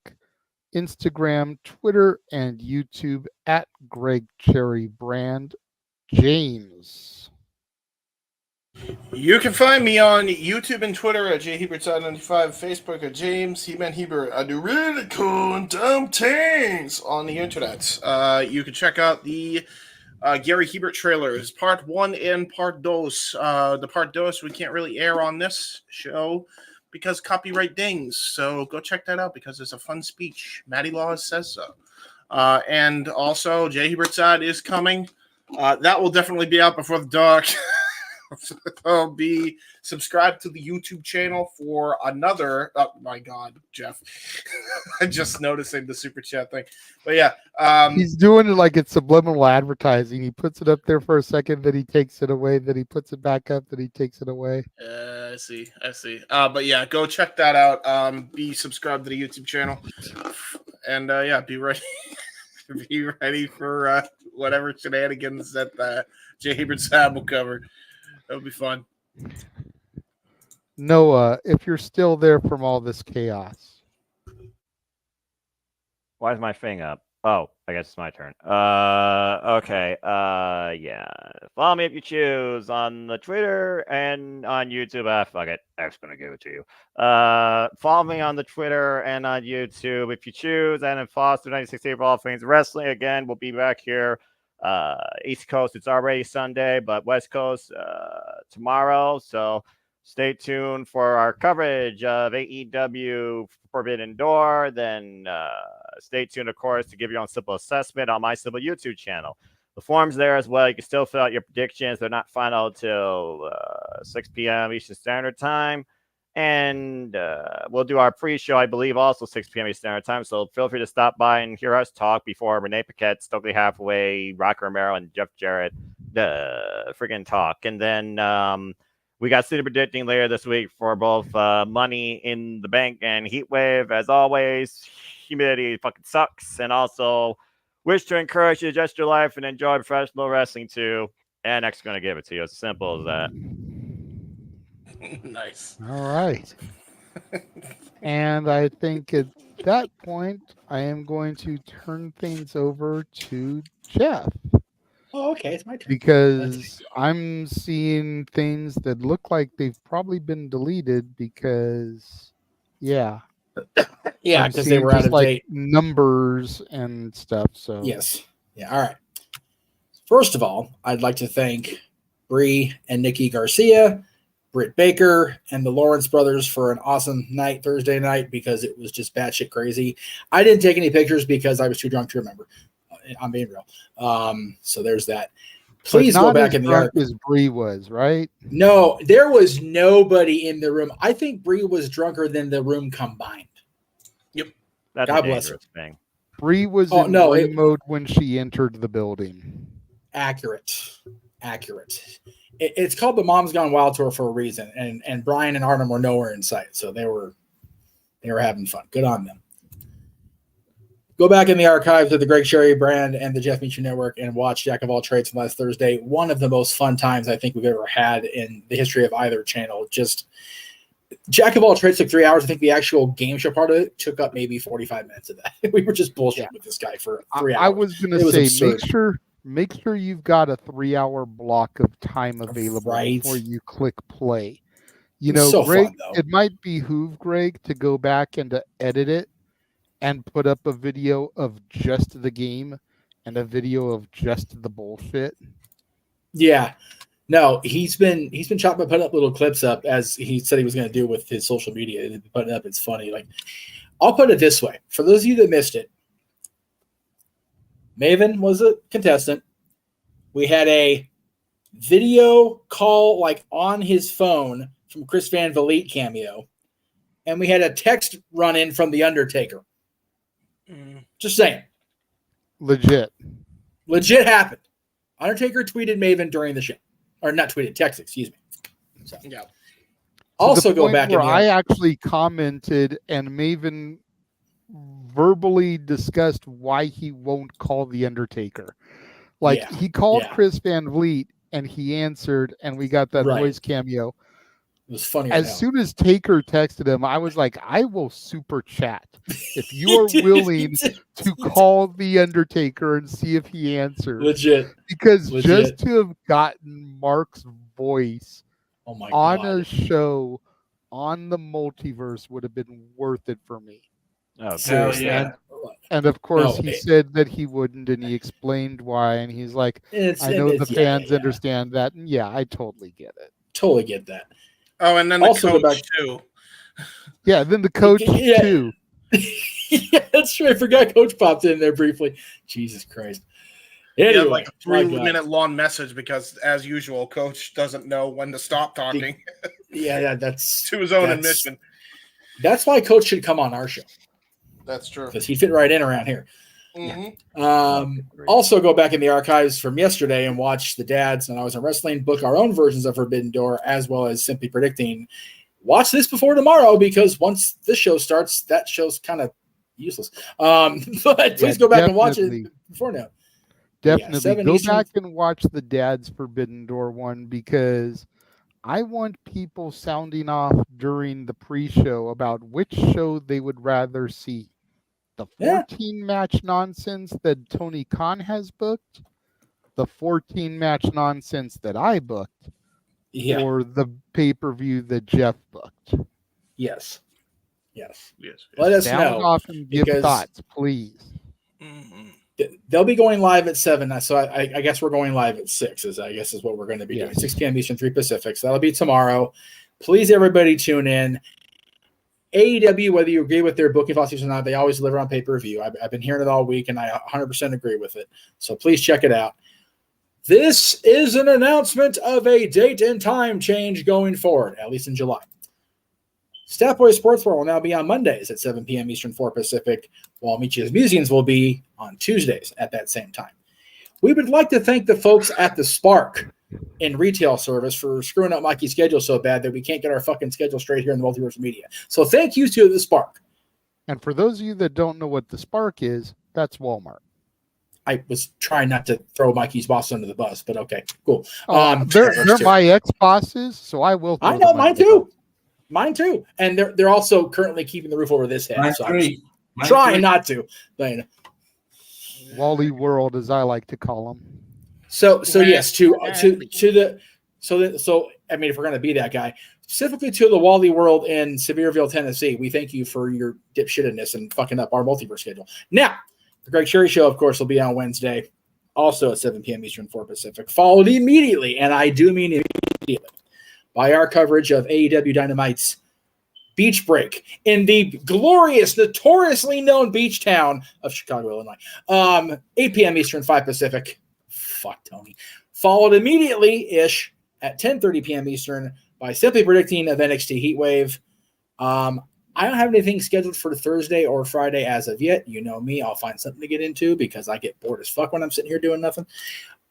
Instagram, Twitter, and YouTube at Greg Cherry Brand. James. You can find me on YouTube and Twitter at jhebertside95, Facebook at James He-Man Hebert. I do really cool and dumb things on the internet. You can check out the Gary Hebert trailers, part 1 and part 2. The part 2 we can't really air on this show because copyright dings. So go check that out because it's a fun speech. Matty Laws says so. And also, Jay Hebert's Side is coming. That will definitely be out before the dark. I'll be subscribed to the YouTube channel for another. Oh my God, Jeff! I'm just noticing the super chat thing, but yeah, he's doing it like it's subliminal advertising. He puts it up there for a second, then he takes it away, then he puts it back up, then he takes it away. I see. But yeah, go check that out. Be subscribed to the YouTube channel, and yeah, be ready. Be ready for whatever shenanigans that Jay Hebert's Side will cover. That'll be fun. Noah, if you're still there from all this chaos. Why is my thing up? Oh, I guess it's my turn. Okay. Yeah. Follow me if you choose on the Twitter and on YouTube. Fuck it. I'm just gonna give it to you. Follow me on the Twitter and on YouTube if you choose. And then Foster 1968 for all things wrestling. Again, we'll be back here. East Coast, it's already Sunday, but West Coast tomorrow. So stay tuned for our coverage of AEW Forbidden Door. Then stay tuned, of course, to give your own simple assessment on my simple YouTube channel. The form's there as well. You can still fill out your predictions. They're not final till 6 p.m. Eastern Standard Time. And we'll do our pre-show, I believe, also 6 p.m. Eastern Standard Time. So feel free to stop by and hear us talk before Renee Paquette, Stokely Hathaway, Rocker Romero, and Jeff Jarrett friggin' talk. And then we got City Predicting later this week for both Money in the Bank and Heatwave. As always, humidity fucking sucks. And also wish to encourage you to adjust your life and enjoy professional wrestling too. And X is going to give it to you. It's as simple as that. Nice. All right. And I think at that point, I am going to turn things over to Jeff. Oh, okay. It's my turn. Because I'm seeing things that look like they've probably been deleted because, yeah. Yeah, because they were out of date. Numbers and stuff. So yes. Yeah. All right. First of all, I'd like to thank Bree and Nikki Garcia, Britt Baker, and the Lawrence brothers for an awesome night Thursday night because it was just batshit crazy. I didn't take any pictures because I was too drunk to remember. I'm being real. So there's that. Please go back in the archive. As Bree was, right? No, there was nobody in the room. I think Bree was drunker than the room combined. Yep. That's God a bless dangerous thing. Bree was in Bree mode when she entered the building. Accurate. It's called the Mom's Gone Wild Tour for a reason, and Brian and Artem were nowhere in sight, so they were having fun. Good on them. Go back in the archives of the Greg Cherry brand and the Jeff Meacham Network and watch Jack of All Trades from last Thursday. One of the most fun times I think we've ever had in the history of either channel. Just Jack of All Trades took 3 hours. I think the actual game show part of it took up maybe 45 minutes of that. We were just bullshitting with this guy for 3 hours. I was going to say, make sure you've got a 3-hour block of time available before you click play. You know, so Greg, fun, it might behoove Greg to go back and to edit it and put up a video of just the game and a video of just the bullshit. Yeah. No, he's been putting up little clips up as he said he was going to do with his social media. He's putting it up. It's funny. Like, I'll put it this way. For those of you that missed it, Maven was a contestant. We had a video call like on his phone from Chris Van Vliet cameo. And we had a text run in from The Undertaker. Just saying. Legit. Legit happened. Undertaker tweeted Maven during the show. Or not tweeted, text, excuse me. So, Yeah. also the go point back where in I actually commented and Maven verbally discussed why he won't call the Undertaker. Like Yeah, he called yeah. Chris Van Vliet and he answered and we got that Right. voice cameo. It was funny. As soon as Taker texted him, I was like, I will super chat if you are willing to call the Undertaker and see if he answers. Legit. Because Legit. just to have gotten Mark's voice Oh my on god. a show on the multiverse would have been worth it for me. Oh, Hell Seriously. yeah. And of course, No, he it- said that he wouldn't, and he explained why. And he's like, I know the fans understand that. And yeah, I totally get it. Totally get that. Oh, and then the Also go coach back- too. Yeah, then the coach Yeah. too. Yeah, that's true. I forgot Coach popped in there briefly. Jesus Christ. He Anyway, had like a my God. 3-minute long message because, as usual, coach doesn't know when to stop talking Yeah, that's to his own that's- admission. That's why Coach should come on our show That's true. because he'd fit right in around here. Mhm. Also, go back in the archives from yesterday and watch the dads and I was in wrestling book our own versions of Forbidden Door as well as Simply Predicting. Watch this before tomorrow because once this show starts, that show's kind of useless. But please go back and watch it definitely. before now. Definitely 7 go Eastern. back and watch the Dad's Forbidden Door one because I want people sounding off during the pre-show about which show they would rather see. The Yeah. 14-match nonsense that Tony Khan has booked, the 14-match nonsense that I booked, Yeah. or the pay-per-view that Jeff booked. Yes. Yes. Yes. Let us Sound know. off and give because- thoughts, please. Mhm. They'll be going live at 7. So I guess we're going live at 6 is what we're going to be Yeah. doing. 6 p.m. Eastern, 3 Pacific. So that'll be tomorrow. Please, everybody, tune in. AEW, whether you agree with their booking philosophies or not, they always deliver on pay-per-view. I've been hearing it all week, and I 100% agree with it. So please check it out. This is an announcement of a date and time change going forward, at least in July. Statboy Sports World will now be on Mondays at 7 p.m. Eastern, 4 Pacific, while Michi's Musings will be on Tuesdays at that same time. We would like to thank the folks at the Spark in retail service for screwing up Mikey's schedule so bad that we can't get our fucking schedule straight here in the Multiverse Media. So thank you to the Spark. And for those of you that don't know what the Spark is, that's Walmart. I was trying not to throw Mikey's boss under the bus, but okay, cool. They're let's do it. my ex-bosses, so I will. I throw know, them mine under the too. bus. Mine too. And they're also currently keeping the roof over this head. Mine So I'm three. Mine trying three. not to. But, you know. Wally World, as I like to call them. So yes, to the so I mean, if we're gonna be that guy, specifically to the Wally World in Sevierville, Tennessee, we thank you for your dipshittedness and fucking up our multiverse schedule. Now, the Greg Cherry Show, of course, will be on Wednesday, also at 7 p.m. Eastern, 4 Pacific, followed immediately, and I do mean immediately, by our coverage of AEW Dynamite's Beach Break in the glorious, notoriously known beach town of Chicago, Illinois. 8 p.m. Eastern, 5 Pacific. Fuck Tony. Followed immediately-ish at 10:30 p.m. Eastern by Simply Predicting of NXT Heatwave. I don't have anything scheduled for Thursday or Friday as of yet. You know me. I'll find something to get into because I get bored as fuck when I'm sitting here doing nothing.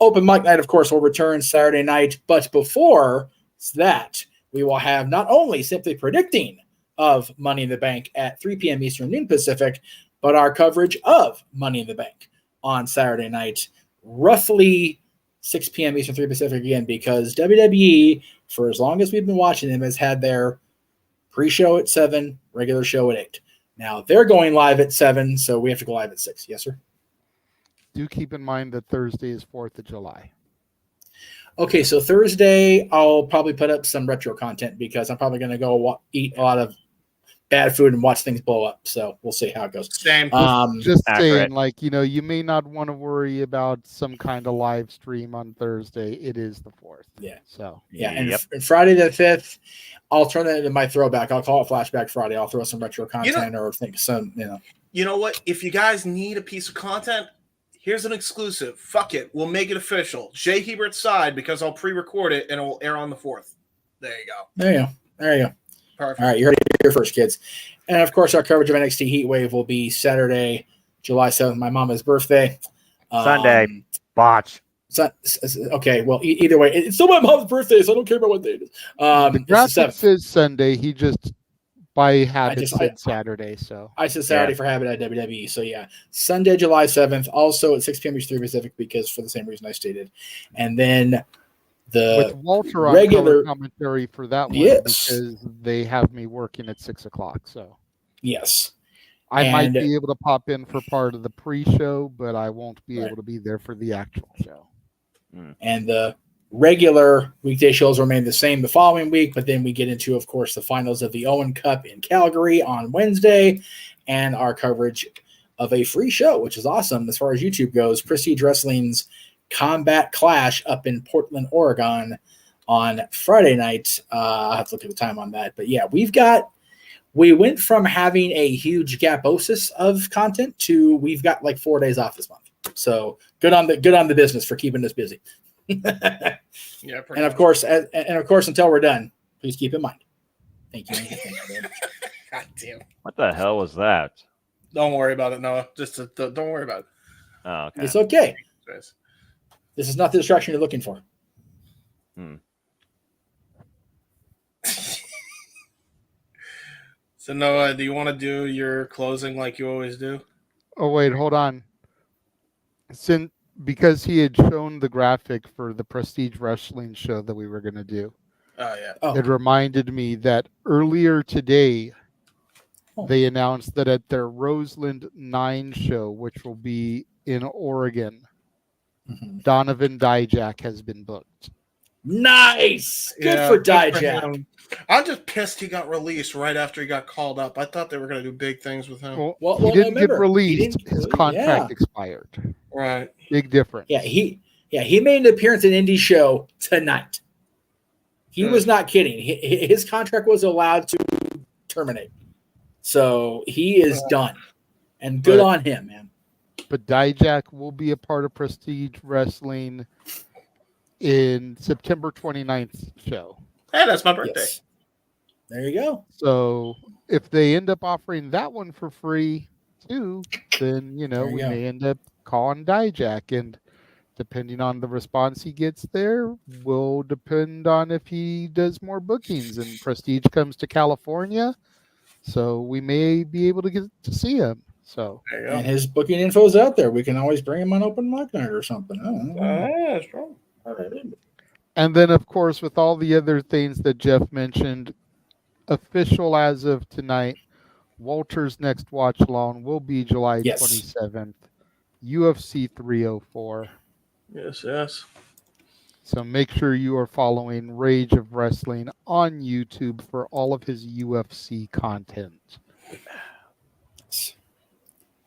Open Mic Night, of course, will return Saturday night. But before that, we will have not only Simply Predicting of Money in the Bank at 3 p.m. Eastern, noon Pacific, but our coverage of Money in the Bank on Saturday night, roughly 6 p.m. Eastern, 3 Pacific again, because WWE, for as long as we've been watching them, has had their pre-show at 7, regular show at 8. Now, they're going live at 7, so we have to go live at 6. Yes, sir? Do keep in mind that Thursday is 4th of July. Okay, so Thursday, I'll probably put up some retro content because I'm probably going to go eat a lot of bad food and watch things blow up. So we'll see how it goes. Same. Just Accurate. saying, like, you may not want to worry about some kind of live stream on Thursday. It is the 4th. Yeah. So Yeah, and Yep. Friday the 5th, I'll turn that into my throwback. I'll call it Flashback Friday. I'll throw some retro content or think some, You know what? If you guys need a piece of content, here's an exclusive. Fuck it. We'll make it official. Jay Hebert's side, because I'll pre-record it and it will air on the 4th. There you go. There you go. Perfect. All right, you heard it here first, kids. And of course, our coverage of NXT Heatwave will be Saturday, July 7th, my mama's birthday. Sunday. Botch. Okay, well, either way, it's still my mom's birthday, so I don't care about what day it is. the It's the graphic 7th. says Sunday. He just by habit just- said Saturday. So I said Saturday for habit at WWE. So yeah, Sunday, July 7th, also at 6 p.m. Eastern Pacific, because for the same reason I stated. And then with Walter on regular- color commentary for that one, Yes. because they have me working at 6:00. So yes, I might And- be able to pop in for part of the pre-show, but I won't be Right. able to be there for the actual show. and the regular weekday shows remain the same the following week, but then we get into, of course, the finals of the Owen Cup in Calgary on Wednesday, and our coverage of a free show, which is awesome as far as YouTube goes. Prestige Wrestling's Combat Clash up in Portland, Oregon on Friday night. I'll have to look at the time on that. But yeah, we went from having a huge gaposis of content to we've got like 4 days off this month. So good on the business for keeping us busy. Yeah, pretty And of much. course, until we're done, please keep in mind. Thank you. Thank you. God damn. What the hell was that? Don't worry about it, Noah. Just don't worry about Oh, okay. It's okay. it. This is not the distraction you're looking for. So Noah, do you want to do your closing like you always do? Oh wait, hold on. Because he had shown the graphic for the Prestige Wrestling show that we were going to do, Oh yeah. Oh, it reminded me that earlier today Oh. they announced that at their Roseland 9 show, which will be in Oregon, mhm. Donovan Dijak has been booked. Nice. Good Yeah, for good for Dijak. him. I'm just pissed he got released right after he got called up. I thought they were going to do big things with him. Well, he didn't get remember, he released. didn't- His contract yeah. expired. Right. Big difference. Yeah, he made an appearance in Indie show tonight. He was not kidding. His contract was allowed to terminate. So he is done. And good But- on him, man. But Dijak will be a part of Prestige Wrestling in September 29th show. Hey, that's my birthday. Yes. There you go. So if they end up offering that one for free too, then There you we go. may end up calling Dijak, and depending on the response he gets there will depend on if he does more bookings and Prestige comes to California. So we may be able to get to see him. So There you And go. his booking info is out there. We can always bring him on open mic night or something. I don't know. Yeah, that's true. and then of course with all the other things that Jeff mentioned, official as of tonight, Walter's next watch along will be July Yes. 27th, UFC 304. Yes. Mm-hmm. So make sure you are following Rage of Wrestling on YouTube for all of his UFC content.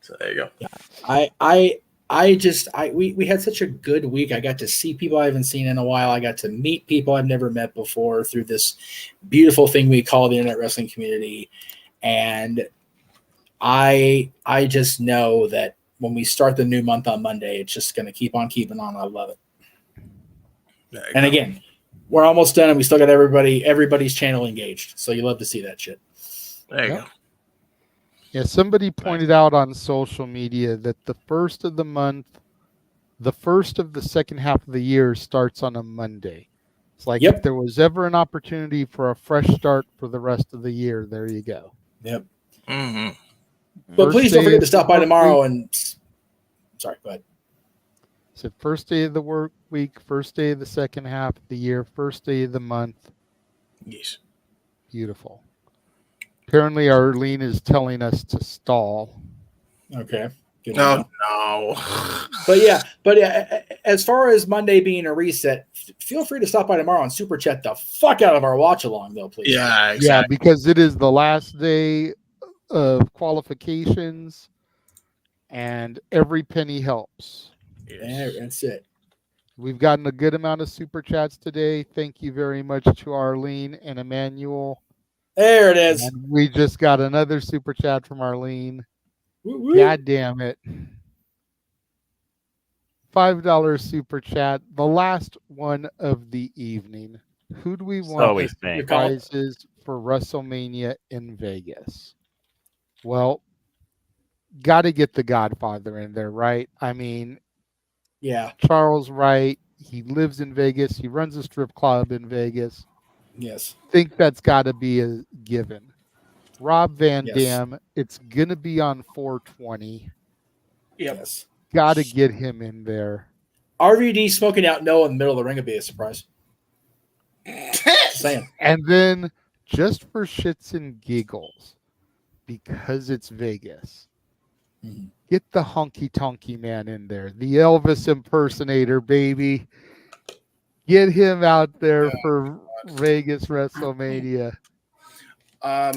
So there you go. We had such a good week. I got to see people I haven't seen in a while. I got to meet people I've never met before through this beautiful thing we call the internet wrestling community. And I just know that when we start the new month on Monday, it's just going to keep on keeping on. I love it. There you And go. again, we're almost done, and we still got everybody's channel engaged. So you love to see that shit. There you Yep. go. Yeah, somebody pointed out on social media that the first of the month, the first of the second half of the year starts on a Monday. It's like Yep. if there was ever an opportunity for a fresh start for the rest of the year, there you go. Yep. Mm-hmm. But First please don't day forget of to stop the by work tomorrow week- and. Sorry, go ahead. So first day of the work week, first day of the second half of the year, first day of the month. Yes. Beautiful. Apparently, Arlene is telling us to stall. Okay. Good to know. No. But yeah, as far as Monday being a reset, feel free to stop by tomorrow and super chat the fuck out of our watch along, though, please. Yeah, Yeah, because it is the last day of qualifications, and every penny helps. Yeah, that's it. We've gotten a good amount of super chats today. Thank you very much to Arlene and Emmanuel. There it is. And we just got another super chat from Arlene. Woo, woo. God damn it. $5 super chat, the last one of the evening. Who do we want So we as think. prizes for WrestleMania in Vegas? Well, got to get the Godfather in there, right? I mean, Yeah. Charles Wright, he lives in Vegas. He runs a strip club in Vegas. Yes. Think that's got to be a given. Rob Van Yes. Dam, it's going to be on 420. Yep. Yes. Got to get him in there. RVD smoking out Noah in the middle of the ring would be a surprise. Just saying. And then, just for shits and giggles, because it's Vegas, Mhm. get the honky tonky man in there, the Elvis impersonator, baby. Get him out there for Vegas WrestleMania. I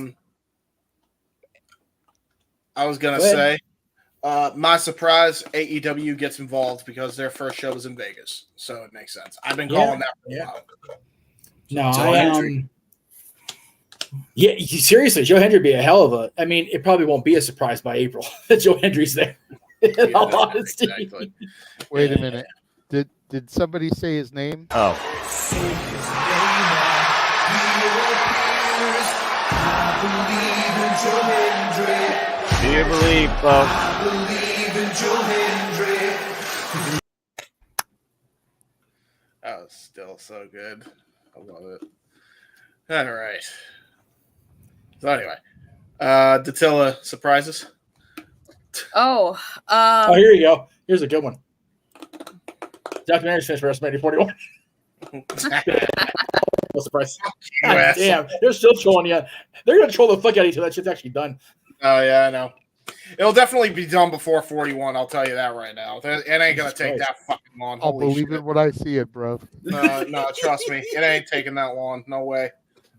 was gonna Go ahead. say, my surprise, AEW gets involved because their first show was in Vegas, so it makes sense. I've been calling that for a Yeah. while. No, Joe Hendry. Yeah, seriously, Joe Hendry would be a hell of a. I mean, it probably won't be a surprise by April that Joe Hendry's there. In all honesty. Exactly. Wait a minute. Did somebody say his name? Oh, do you believe, That was still so good. I love it. All right. So anyway, Dattila surprises. Oh, Oh, here you go. Here's a good one. Documentary's finished for WrestleMania 41. No surprise. God Yes. damn, they're still trolling you. They're gonna troll the fuck out of you till that shit's actually done. Oh yeah, I know. It'll definitely be done before 41. I'll tell you that right now. It ain't gonna Jesus take Christ. that fucking long. I'll Holy believe shit. it when I see it, bro. No, trust me, it ain't taking that long. No way.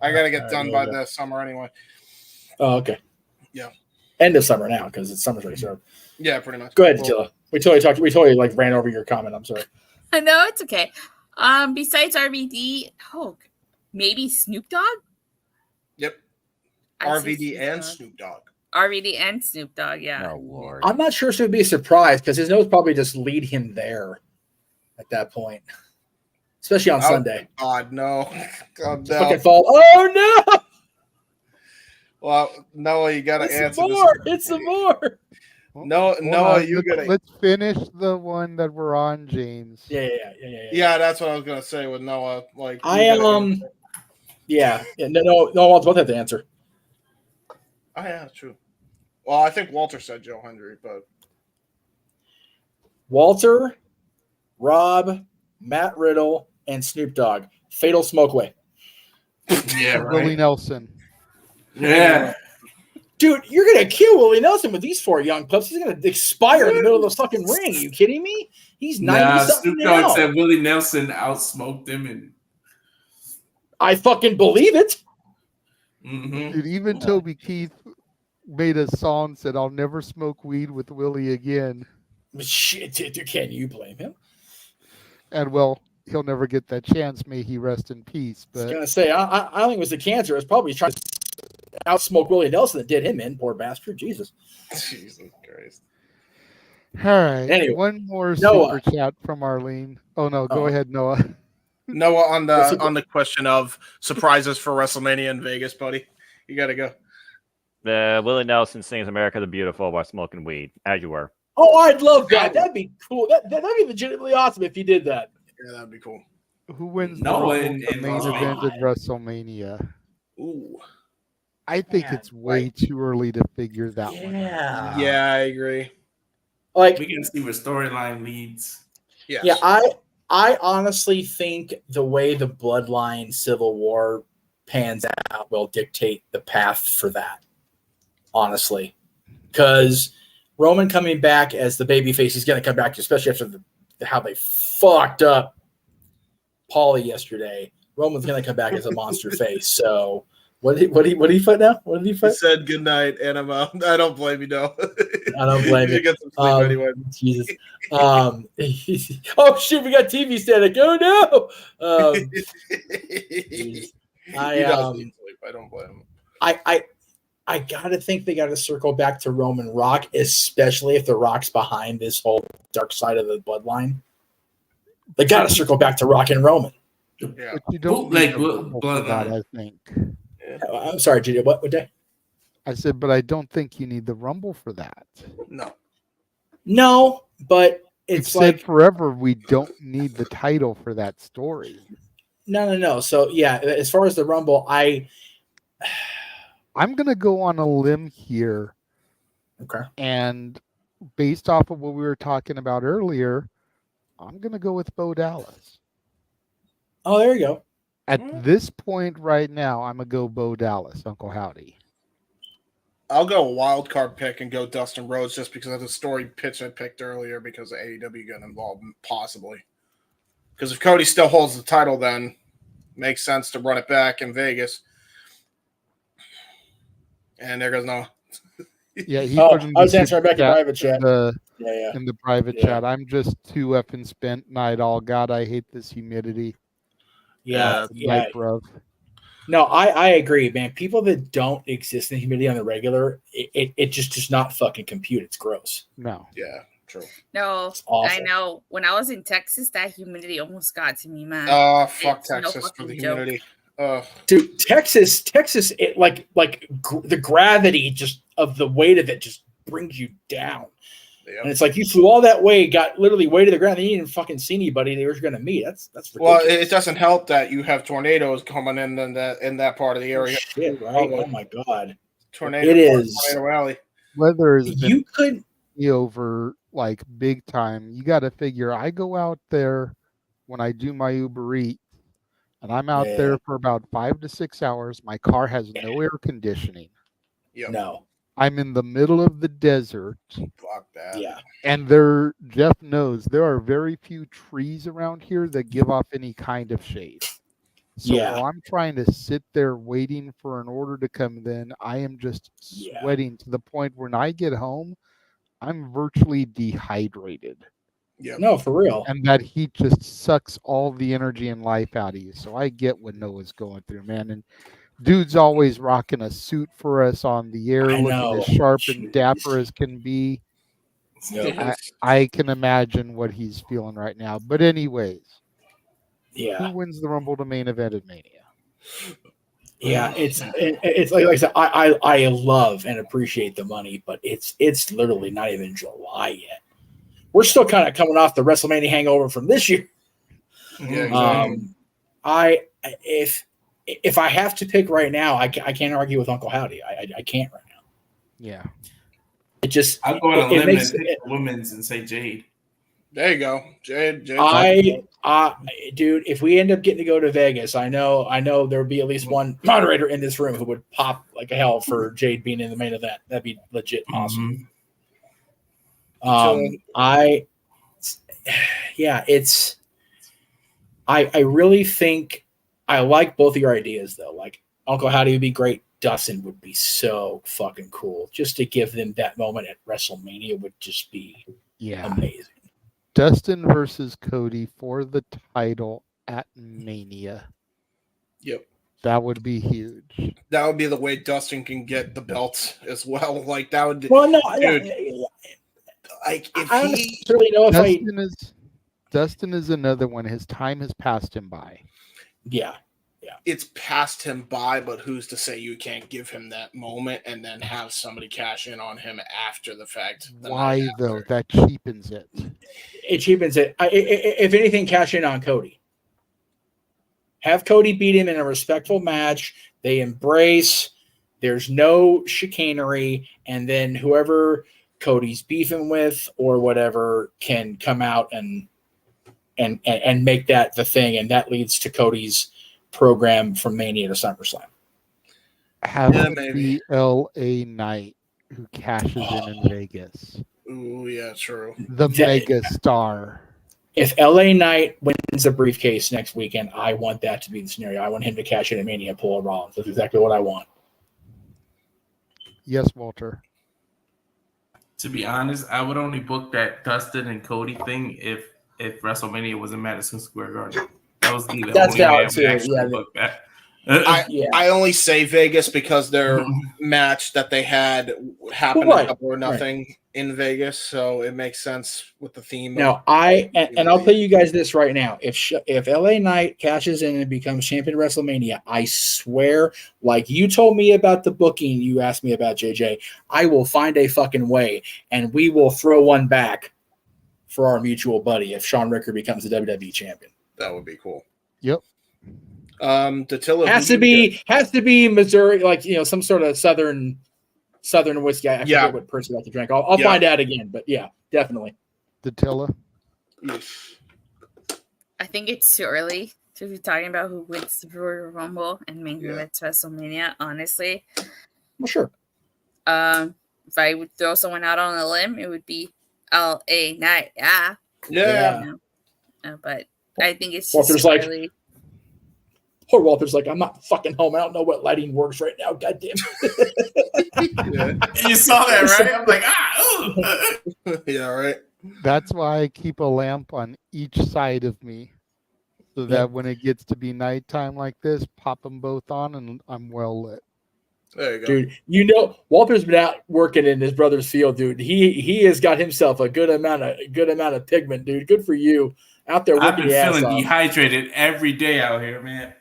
I gotta get All done right, by yeah. the summer anyway. Oh, okay. Yeah. End of summer now because it's summer's already started. Yeah, pretty much. Go ahead, Dattila. We totally like ran over your comment. I'm sorry. no, it's okay. Besides RVD, maybe Snoop Dogg. Yep. I'd say RVD and Dogg. Snoop Dogg. RVD and Snoop Dogg, yeah. oh Lord. I'm not sure if it would be a surprise because his nose probably just lead him there at that point, especially on Oh, Sunday. God, no. God, no. Fucking fall. Oh no! Well, Noah, you gotta It's answer some this. more. It's some more. No, Hold Noah, on, you gotta. Let's finish the one that we're on, James. Yeah. Yeah, that's what I was gonna say with Noah. Like, I you gotta am. answer. Yeah. No. I was about to have to answer. Oh yeah, true. Well, I think Walter said Joe Hendry, but Walter, Rob, Matt Riddle, and Snoop Dogg. Fatal Smokeway. Yeah, Willie right. Nelson. Yeah. Dude, you're gonna kill Willie Nelson with these four young pups. He's gonna expire in the middle of the fucking ring. Are you kidding me? He's 90 Nah, something Snoop Dogg now. said Willie Nelson outsmoked him, and I fucking believe it. Dude, even Toby Keith made a song said, "I'll never smoke weed with Willie again." Shit, dude, can you blame him? And well, he'll never get that chance. May he rest in peace. I was But gonna say, I don't think it was the cancer. It was probably trying to outsmoke Willie Nelson that did him in. Poor bastard. Jesus. Jesus Christ. all right, Anyway, one more Noah. super chat from Arlene. Oh no, go Oh. ahead, Noah. Noah, on Yes, the question of surprises for WrestleMania in Vegas, buddy, you gotta go. Willie Nelson sings "America the Beautiful" while smoking weed, as you were. Oh, I'd love that. That'd be cool. That'd be legitimately awesome if you did that. Yeah, that'd be cool. Who wins the, Noah Rumble, and- the and main Roman. event at WrestleMania? Ooh. I think Man, it's way too early to figure that one out. Yeah. Yeah, I agree. Like, we can see where storyline leads. Yes. yeah, I honestly think the way the Bloodline Civil War pans out will dictate the path for that. Honestly, because Roman coming back as the babyface, he's going to come back, especially after how they fucked up Paulie yesterday. Roman's gonna come back as a monster face. So what did he put now? What did he He put? said good night, and I'm out. I don't blame you, no. I don't blame you. you. Get some sleep anyway. Jesus. Oh shit, we got TV static. Oh no. Jeez. He does need sleep. I don't blame him. I gotta think they gotta circle back to Roman Rock, especially if the Rock's behind this whole dark side of the bloodline. They gotta circle back to Rock and Roman. Yeah. But you don't Bootleg need a rumble for that, bloodline. I think. I'm sorry, Judy. What day? I said, but I don't think you need the rumble for that. No. No, but it's We've like said forever we don't need the title for that story. no. So yeah, as far as the Rumble, I'm gonna go on a limb here, okay. and based off of what we were talking about earlier, I'm gonna go with Bo Dallas. Oh, there you go. At this point right now, I'm gonna go Bo Dallas, Uncle Howdy. I'll go a wild card pick and go Dustin Rhodes just because of the story pitch I picked earlier because of AEW getting involved, possibly. Because if Cody still holds the title, then makes sense to run it back in Vegas. And there goes Noah. Yeah, he Oh, put in I was the answering back in chat- private chat. Yeah. in the private Yeah. chat. I'm just too effing spent. Night all. God, I hate this humidity. Yeah. Night, bruv. No, I agree, man. People that don't exist in humidity on the regular, it just does not fucking compute. It's gross. No. Yeah, true. No, It's awful. I know. When I was in Texas, that humidity almost got to me, man. Fuck It's no Texas for fucking the joke. humidity. Dude, Texas, it the gravity just of the weight of it just brings you down. And Yeah. it's like you flew all that way, got literally way to the ground, and you didn't fucking see anybody they were going to meet. That's Well, ridiculous. it doesn't help that you have tornadoes coming in that part of the area. Shit, right? Oh my god, Tornado. It is. Tornado Alley. Weather has been you could. over like big time. You got to figure I go out there when I do my Uber Eats, and I'm out Yeah. there for about 5 to 6 hours. My car has no air conditioning. Yep. No, I'm in the middle of the desert, Fuck that. yeah, and Jeff knows there are very few trees around here that give off any kind of shade. So Yeah. while I'm trying to sit there waiting for an order to come in, I am just Yeah. sweating to the point when I get home, I'm virtually dehydrated. Yep. no, for real. And that heat just sucks all the energy and life out of you. So I get what Noah's going through, man. And dude's always rocking a suit for us on the air, I looking know. as sharp and Jeez. dapper as can be. Yeah. I can imagine what he's feeling right now. But anyways, Yeah, who wins the Rumble to main event at Mania? yeah. It's like I said, I love and appreciate the money, but it's literally not even July yet. We're still kind of coming off the WrestleMania hangover from this year. Yeah, exactly. If I have to pick right now, I can't argue with Uncle Howdy. I can't right now. Yeah. It just I'll go on a it limb makes and pick the women's and say Jade. There you go. Jade. Dude, if we end up getting to go to Vegas, I know there'll be at least one moderator in this room who would pop like a hell for Jade being in the main event. That'd be legit awesome. Mhm. I really think I like both of your ideas though. Like Uncle Howdy would be great. Dustin would be so fucking cool. Just to give them that moment at WrestleMania would just be Yeah. amazing. Dustin versus Cody for the title at Mania. Yep. That would be huge. That would be the way Dustin can get the belt as well. Like that would. Well, no, Dude. I Like if don't he. necessarily know if I. Dustin is another one. His time has passed him by. Yeah, It's passed him by, but who's to say you can't give him that moment and then have somebody cash in on him after the fact? the Why night though? after? That cheapens it. it cheapens it. If anything, cash in on Cody. Have Cody beat him in a respectful match. They embrace. There's no chicanery, and then whoever Cody's beefing with or whatever can come out and make that the thing, and that leads to Cody's program from Mania to SummerSlam. Have Yeah, it maybe. be LA Knight who cashes in Vegas. Ooh, yeah, true. The That- mega star. if LA Knight wins the briefcase next weekend, I want that to be the scenario. I want him to cash in at Mania and pull a Rollins. That's exactly what I want. Yes, Walter. To be honest, I would only book that Dustin and Cody thing if WrestleMania was in Madison Square Garden. That was the That's only way I valid would too. actually Yeah. book that. I only say Vegas because their match that they had happened Well, right, a Double or Nothing in Vegas, so it makes sense with the theme. Now, and I'll tell you guys this right now: if LA Knight cashes in and becomes champion of WrestleMania, I swear, like you told me about the booking, you asked me about JJ, I will find a fucking way, and we will throw one back for our mutual buddy if Shawn Ricker becomes the WWE champion. That would be cool. Yep. Dattila Has to be Missouri, like some sort of southern whiskey. I forget what person like to drink. I'll find out again, but yeah, definitely. Dattila. I think it's too early to be talking about who wins the Royal Rumble and main event WrestleMania. Honestly, Well, sure. If I would throw someone out on a limb, it would be LA Knight. Yeah. But I think it's Well, just there's too like- early. Poor Walter's like, I'm not fucking home. I don't know what lighting works right now. God damn. You saw that, right? I'm like, Yeah, right. That's why I keep a lamp on each side of me, so that when it gets to be nighttime like this, pop them both on, and I'm well lit. There you go. Dude, Walter's been out working in his brother's field, dude. He has got himself a good amount of pigment, dude. Good for you. Out there I've working been your ass feeling off. dehydrated every day out here, man.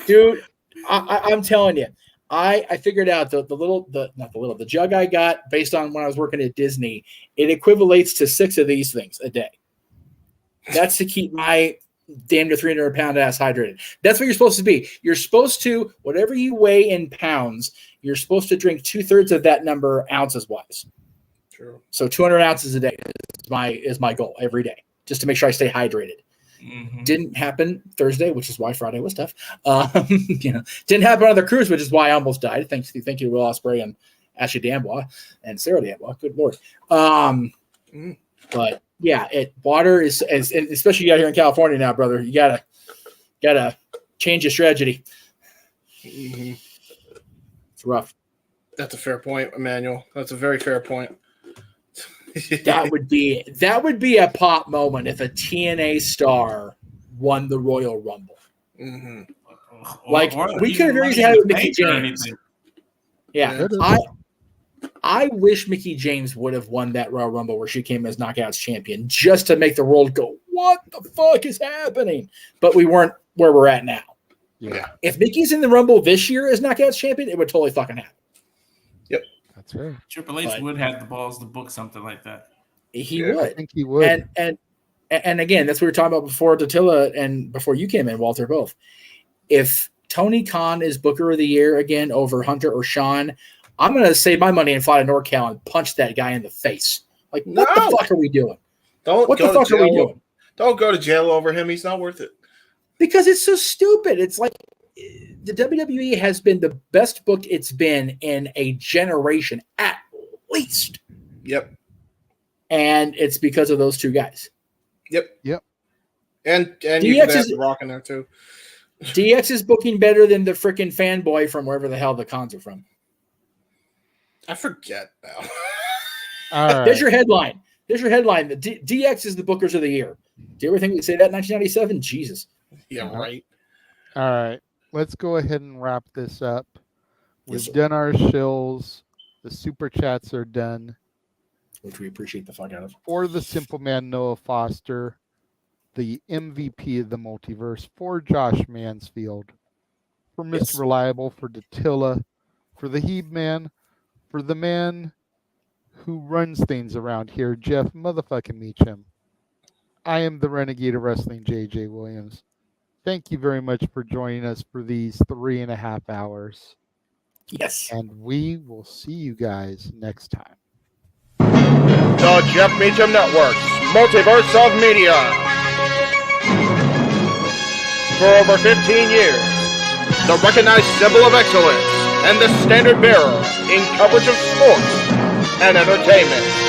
Dude, I'm telling you, I figured out the jug I got based on when I was working at Disney, it equivalates to 6 of these things a day. That's to keep my damn near 300-pound ass hydrated. That's what you're supposed to be. You're supposed to, whatever you weigh in pounds, you're supposed to drink 2/3 of that number ounces wise. True. So 200 ounces a day is my goal every day, just to make sure I stay hydrated. Mm-hmm. Didn't happen Thursday, which is why Friday was tough. Didn't happen on the cruise, which is why I almost died. Thank you, Will Ospreay and Ashley D'Amboise and Sarah D'Amboise. Good Lord. But yeah, water is, especially out here in California now, brother. You gotta change your strategy. Mm-hmm. It's rough. That's a fair point, Emmanuel. That's a very fair point. That would be a pop moment if a TNA star won the Royal Rumble. Mm-hmm. Like, we could have very easily had it with Mickie James. Yeah, I wish Mickie James would have won that Royal Rumble where she came as Knockouts champion, just to make the world go, what the fuck is happening? But we weren't where we're at now. Yeah. If Mickey's in the Rumble this year as Knockouts champion, it would totally fucking happen. Yep. That's right. Triple H would have the balls to book something like that. He I would. think he would. And again, that's what we were talking about before Dattila and before you came in, Walter, both. If Tony Khan is Booker of the Year again over Hunter or Sean, I'm going to save my money and fly to NorCal and punch that guy in the face. Like, what the fuck are we doing? What the fuck are we doing? Don't go to jail over him. He's not worth it. Because it's so stupid. It's like the WWE has been the best book it's been in a generation, at least. Yep. And it's because of those two guys. Yep. And DX you can have is- The Rock in there too. DX is booking better than the freaking fanboy from wherever the hell the cons are from. I forget now. All right. There's your headline. The DX is the bookers of the year. Do you ever think we'd say that in 1997? Jesus. Yeah, right. All right. Let's go ahead and wrap this up. We've Yes, sir. done our shills. The super chats are done. Which we appreciate the fuck out of. For the Simple Man Noah Foster, the MVP of the multiverse, for Josh Mansfield, for Mr. Yes. Reliable, for Dattila, for the Heeb Man, for the man who runs things around here, Jeff motherfucking Meacham. I am the Renegade of Wrestling, JJ Williams. Thank you very much for joining us for these 3.5 hours. Yes. And we will see you guys next time. The Jeff Meacham Network's Multiverse of Media. For over 15 years, the recognized symbol of excellence and the standard bearer in coverage of sports and entertainment.